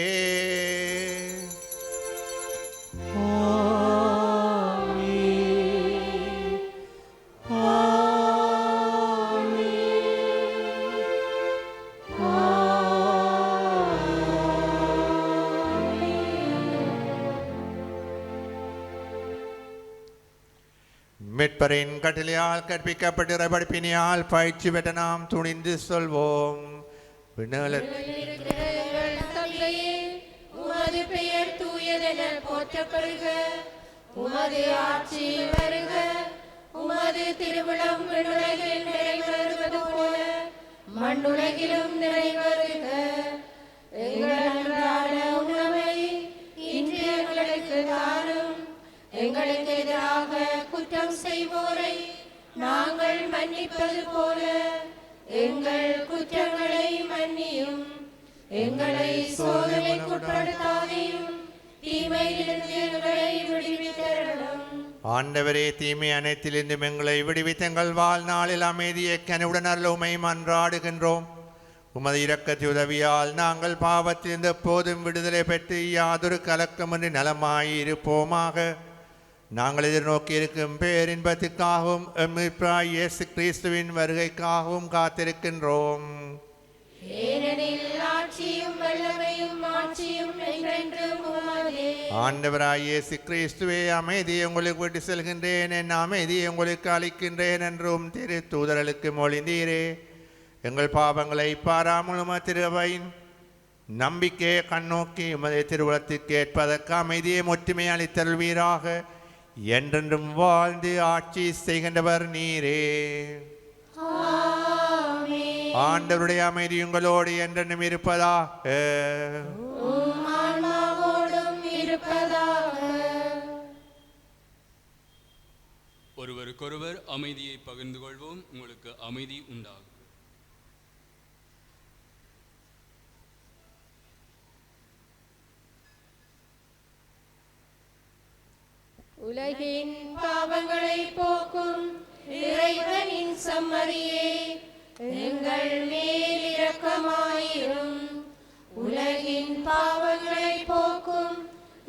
மீட்பரின் கட்டளையால் கற்பிக்கப்பட்ட படிப்பினியால் பயிற்சி பெற்ற நாம் துணிந்து சொல்வோம். உமது பெயர் தூயதென போற்றப்படுக. உமது ஆட்சி வருக, உமது திருவிழம் விண்ணுலகில் நிறைவேறுவது போல மண்ணுலகிலும் நிறைவேறுக. எங்கள் அன்றாட உணவை இன்று எங்களுக்கு தாரும். எங்களுக்கு எதிராக குற்றம் செய்வோரை நாங்கள் மன்னிப்பது போல எங்கள் குற்றங்களை மன்னியும். எங்களை சோதனைக்குட்படுத்தாதையும், தீமையிலிருந்து எங்களை விடுவித்தருளும். ஆண்டவரே, தீமை அனைத்திலிருந்தும் எங்களை விடுவித்து எங்கள் வாழ்நாளில் அமைதியை கனிவுடன் அருளுமை மன்றாடுகின்றோம். உமது இரக்கத்தை உதவியால் நாங்கள் பாவத்திலிருந்து எப்போதும் விடுதலை பெற்று யாதொரு கலக்கமின்றி நலமாயிருப்போமாக. நாங்கள் எதிர்நோக்கி இருக்கும் பேரின்பத்துக்காகவும் எம்மிற்றாய் இயேசு கிறிஸ்துவின் வருகைக்காகவும் காத்திருக்கின்றோம். ஏனெனில் ஆட்சியும் வல்லமையும் மாட்சியும் என்றென்றும் உமதே. ஆண்டவராய் இயேசு கிறிஸ்துவே, அமைதியை உங்களுக்கு விட்டு செல்கின்றேன், என் அமைதியை உங்களுக்கு அளிக்கின்றேன் என்றும் திரு தூதர்களுக்கு மொழிந்தீரே. எங்கள் பாவங்களை பாராமல் உமது திருவையின் நம்பிக்கையை கண்ணோக்கி உமது திருவுளத்திற்கு ஏற்பதற்கு அமைதியை ஒற்றுமை அளித்தருள்வீராக. என்றென்றும் வாழ்ந்து ஆட்சி செய்கின்றவர் நீரே. ஆண்டவருடைய அமைதி உங்களோடு என்றென்றும் இருப்பதாக. ஒருவருக்கொருவர் அமைதியை பகிர்ந்து கொள்வோம். உங்களுக்கு அமைதி உண்டாகும். உலகின் பாவங்களை போக்கும் இறைவனின் சம்மரியே, எங்கள் மேல் இரக்கமாயிரும். உலகின் பாவங்களை போக்கும்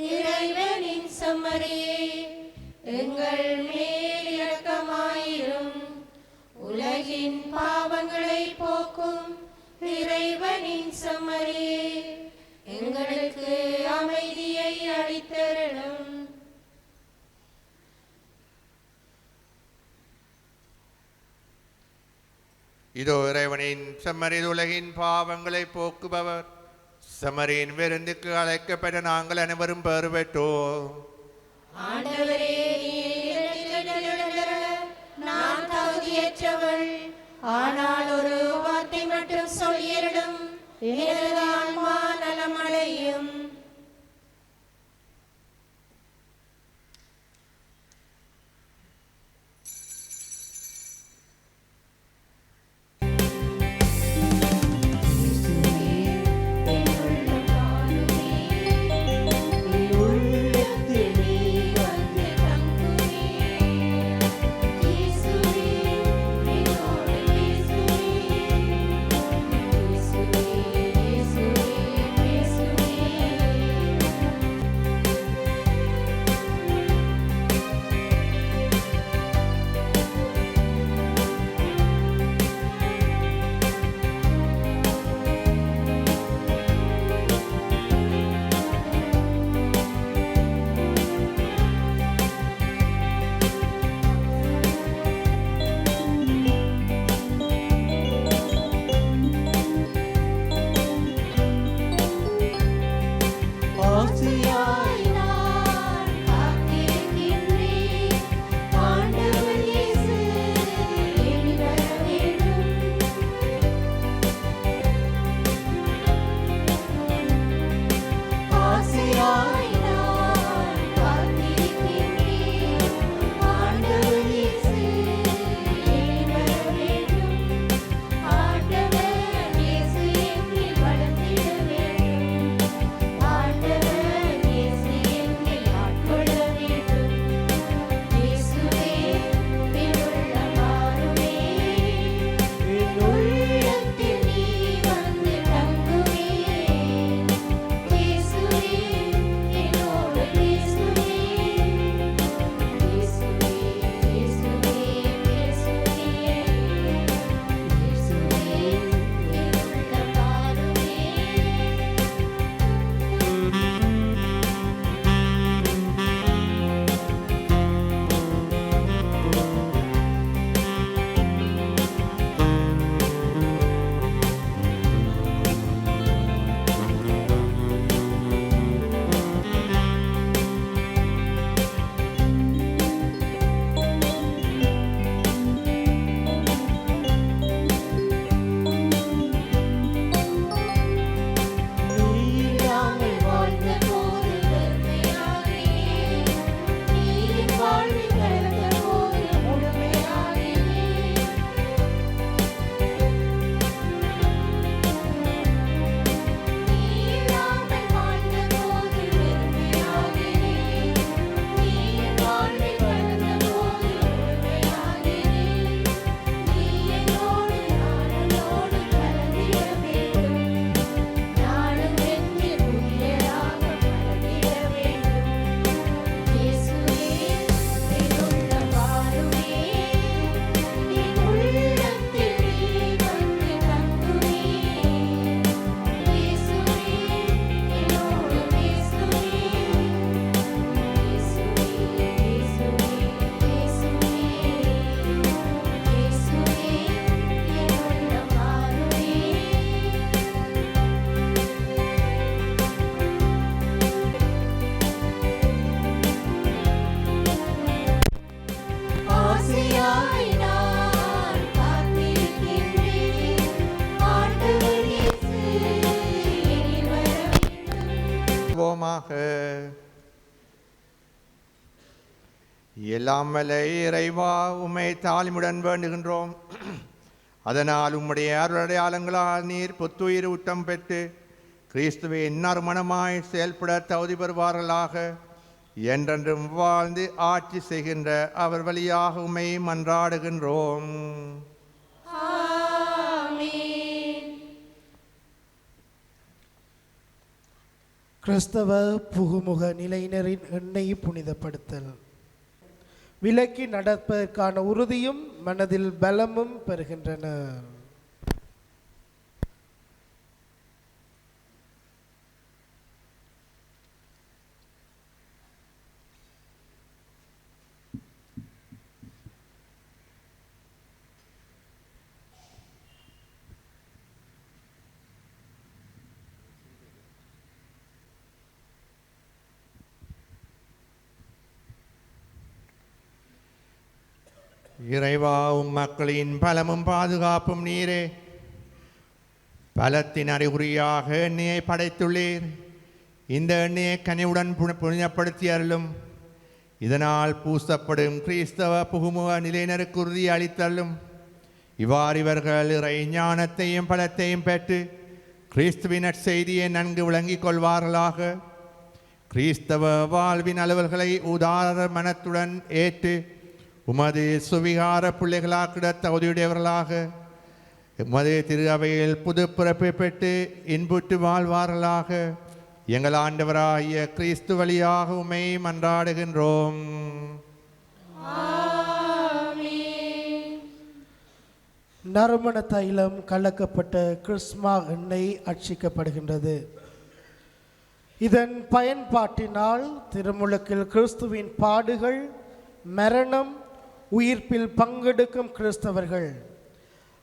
இறைவனின் சம்மரியே, எங்கள் மேல் இரக்கமாயிரும். உலகின் பாவங்களை போக்கும் இறைவனின் சம்மரியே, எங்களுக்கு அமைதியை அளித்தருளும். இதோ இறைவனின் செம்மறி, உலகின் பாவங்களை போக்குபவர். செம்மறியின் விருந்துக்கு அழைக்கப்பட்ட நாங்கள் அனைவரும் பெறு பெற்றோம். ஆண்டவரே, நான் தகுதியற்றவள், ஆனால் ஒரு வார்த்தை மட்டும் சொல்லியருளும், எனது ஆன்மா நலமடையும். இயேசுவே மன்றாடுவோமாக. எல்லாம் வல்ல இறைவா, உம்மை தாழ்மையுடன் வேண்டுகின்றோம். அதனால் உம்முடைய அருளடையாளங்களால் நீர் புத்துயிர் ஊட்டம் பெற்று கிறிஸ்துவை நறுமணமாய் செயல்பட தகுதி பெறுவார்களாக. என்றென்றும் வாழ்ந்து ஆட்சி செய்கின்ற அவர் வழியாக உம்மை மன்றாடுகின்றோம். கிறிஸ்தவ புகுமுக நிலையினரின் எண்ணெய் புனிதப்படுத்தல். விலக்கி நடப்பதற்கான உறுதியும் மனதில் பலமும் பெறுகின்றனர். இறைவா, மக்களின் பலமும் பாதுகாப்பும் நீரே. பலத்தின் அறிகுறியாக எண்ணெயை படைத்துள்ளீர். இந்த எண்ணெயை கனிவுடன் புனிதப்படுத்தி அருளும். இதனால் பூசப்படும் கிறிஸ்தவ புகுமுக நிலையினருக்கு உறுதி அளித்தள்ளும். இவ்வாறு இவர்கள் இறை ஞானத்தையும் பலத்தையும் பெற்று கிறிஸ்துவின் நற்செய்தியை நன்கு விளங்கிக் கொள்வார்களாக. கிறிஸ்தவ வாழ்வின் அலுவல்களை உதார மனத்துடன் ஏற்று உமது சுவிகார பிள்ளைகளாக்கிட தகுதியுடையவர்களாக உமது திரு அவையில் புது பிறப்பை பெற்று இன்புற்று வாழ்வார்களாக. எங்கள் ஆண்டவராகிய கிறிஸ்து வழியாக உம்மை மன்றாடுகின்றோம். நறுமண தைலம் கலக்கப்பட்ட கிறிஸ்மா எண்ணெய் அர்ச்சிக்கப்படுகின்றது. இதன் பயன்பாட்டினால் திருமுழுக்கில் கிறிஸ்துவின் பாடுகள், மரணம், உயிர்ப்பில் பங்கெடுக்கும் கிறிஸ்தவர்கள்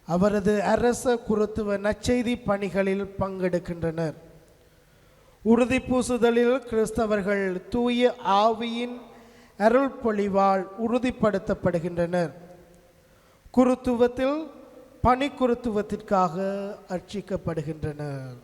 அவரது அரச குருத்துவ நற்செய்தி பணிகளில் பங்கெடுக்கின்றனர். உறுதி பூசுதலில் கிறிஸ்தவர்கள் தூய ஆவியின் அருள் பொழிவால் உறுதிப்படுத்தப்படுகின்றனர். குருத்துவத்தில் பணிக்குருத்துவத்திற்காக அர்ச்சிக்கப்படுகின்றனர்.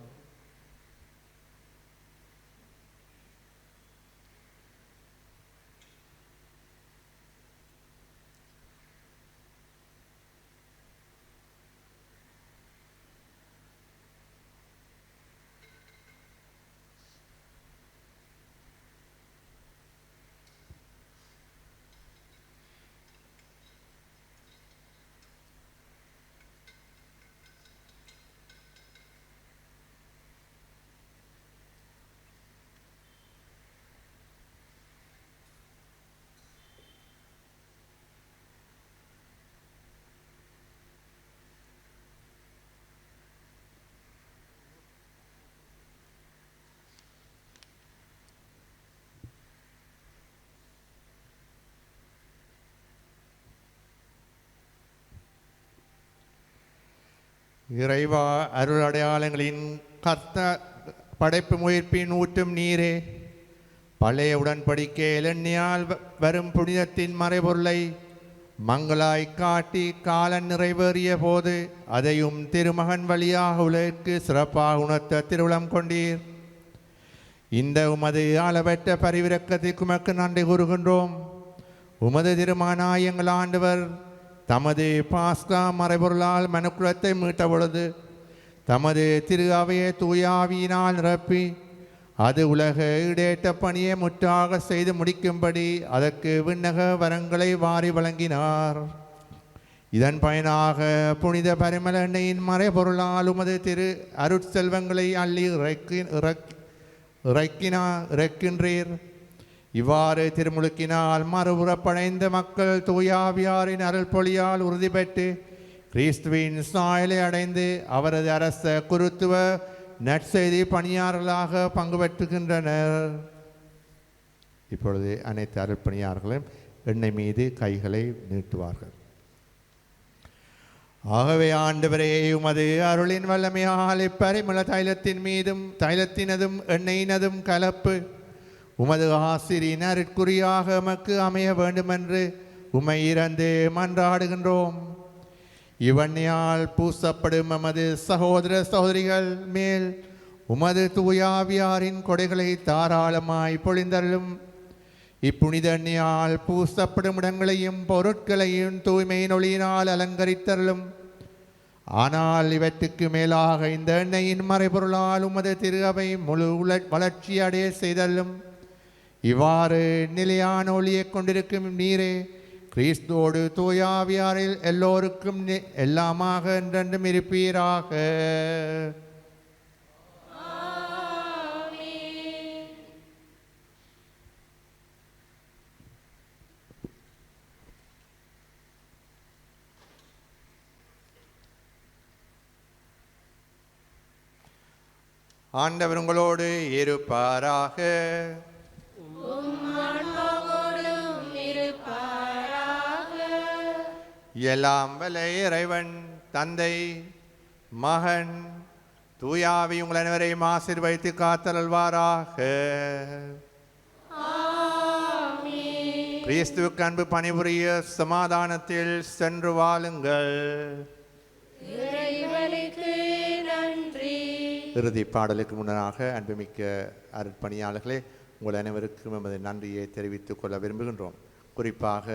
இறைவா, அருள் அடையாளங்களின் கர்த்த படைப்பு முயற்பின் ஊற்றும் நீரே. பழைய உடன்படிக்கையில் எண்ணெயால் வரும் புனிதத்தின் மறைபொருளை மங்களாய் காட்டி காலம் நிறைவேறிய போது அதையும் திருமகன் வழியாக உலகிற்கு சிறப்பாக உணர்த்த திருவுளம் கொண்டீர். இந்த உமது அளவற்ற பரிவிரக்கத்திற்கு உமக்கு நன்றி கூறுகின்றோம். உமது திருமகனாய் எங்கள் ஆண்டவர் தமது பாஸ்கா மறைபொருளால் மனுக்குலத்தை மீட்ட பொழுது தமது திரு அவையை தூயாவியினால் நிரப்பி அது உலக ஈடேற்ற பணியை முற்றாக செய்து முடிக்கும்படி அதற்கு விண்ணக வரங்களை வாரி வழங்கினார். இதன் பயனாக புனித பரிமள எண்ணெயின் மறைபொருளால் உமது திரு அருட்செல்வங்களை அள்ளி இறக்கின்றீர். இவ்வாறு திருமுழுக்கினால் மறுபுறப்படைந்த மக்கள் தூயாவியாரின் அருள் பொழியால் உறுதி பெற்று கிறிஸ்துவின் சாயலை அடைந்து அவரது அரச குருத்துவ நற்செய்தி பணியாளர்களாக பங்கு பெற்றுகின்றனர். இப்பொழுது அனைத்து அருள் பணியாளர்களும் எண்ணெய் மீது கைகளை நீட்டுவார்கள். ஆகவே ஆண்டவரே, உமது அருளின் வல்லமையால் இப்பரிமள தைலத்தினதும் எண்ணெயினதும் கலப்பு உமது ஆசிரியின் அருட்குறியாக எமக்கு அமைய வேண்டுமென்று உம்மை இறந்து மன்றாடுகின்றோம். இவண்ணையால் பூசப்படும் எமது சகோதர சகோதரிகள் மேல் உமது தூயாவியாரின் கொடைகளை தாராளமாய் பொழிந்தருளும். இப்புனித எண்ணெயால் பூசப்படும் இடங்களையும் பொருட்களையும் தூய்மையின் ஒளியினால் அலங்கரித்தருளும். ஆனால் இவற்றுக்கு மேலாக இந்த எண்ணெயின் மறைபொருளால் உமது திரு அவை முழு வளர்ச்சி அடைய செய்தல்லும். இவ்வாறு நிலையான ஒளியை கொண்டிருக்கும் நீரே கிறிஸ்துவோடு தூயாவியாரில் எல்லோருக்கும் எல்லாமாக என்றென்றும் இருப்பீராக. ஆண்டவர் உங்களோடு இருப்பாராக. எல்லாம் வல்ல இறைவன் தந்தை மகன் தூயாவி உங்கள் அனைவரையும் ஆசீர்வதித்து காத்தருள்வாராக. கிறிஸ்துவுக்கு அன்பு பணிபுரிய சமாதானத்தில் சென்று வாழுங்கள். இறுதி பாடலுக்கு முன்னதாக அன்புமிக்க அருட்பணியாளர்களே, உங்கள் அனைவருக்கும் எமது நன்றியை தெரிவித்துக் கொள்ள விரும்புகின்றோம். குறிப்பாக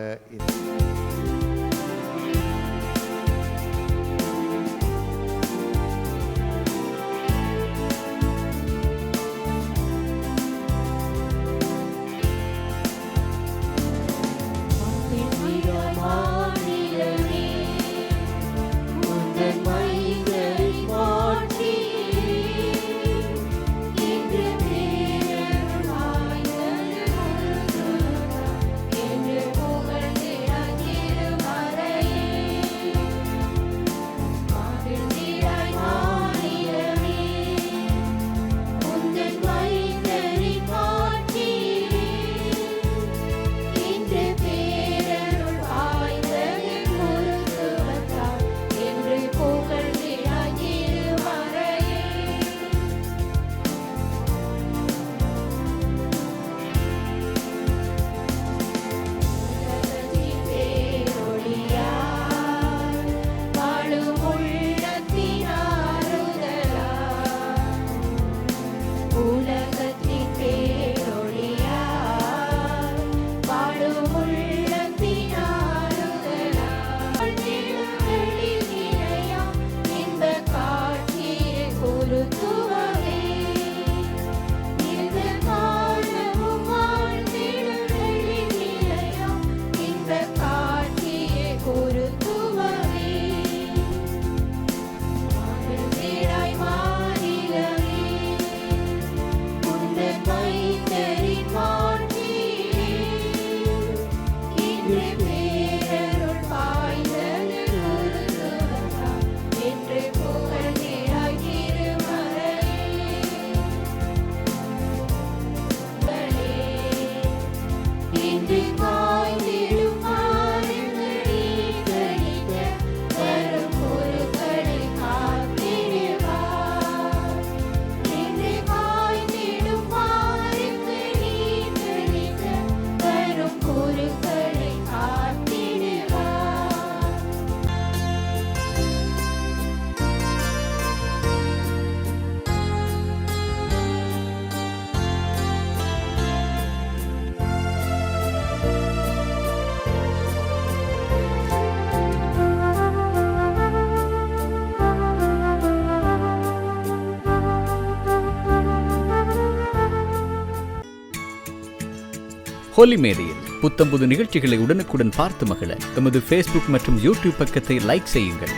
ஹோலி மேடையில் புத்தம்புது நிகழ்ச்சிகளை உடனுக்குடன் பார்த்து மகிழ எமது ஃபேஸ்புக் மற்றும் யூடியூப் பக்கத்தை லைக் செய்யுங்கள்.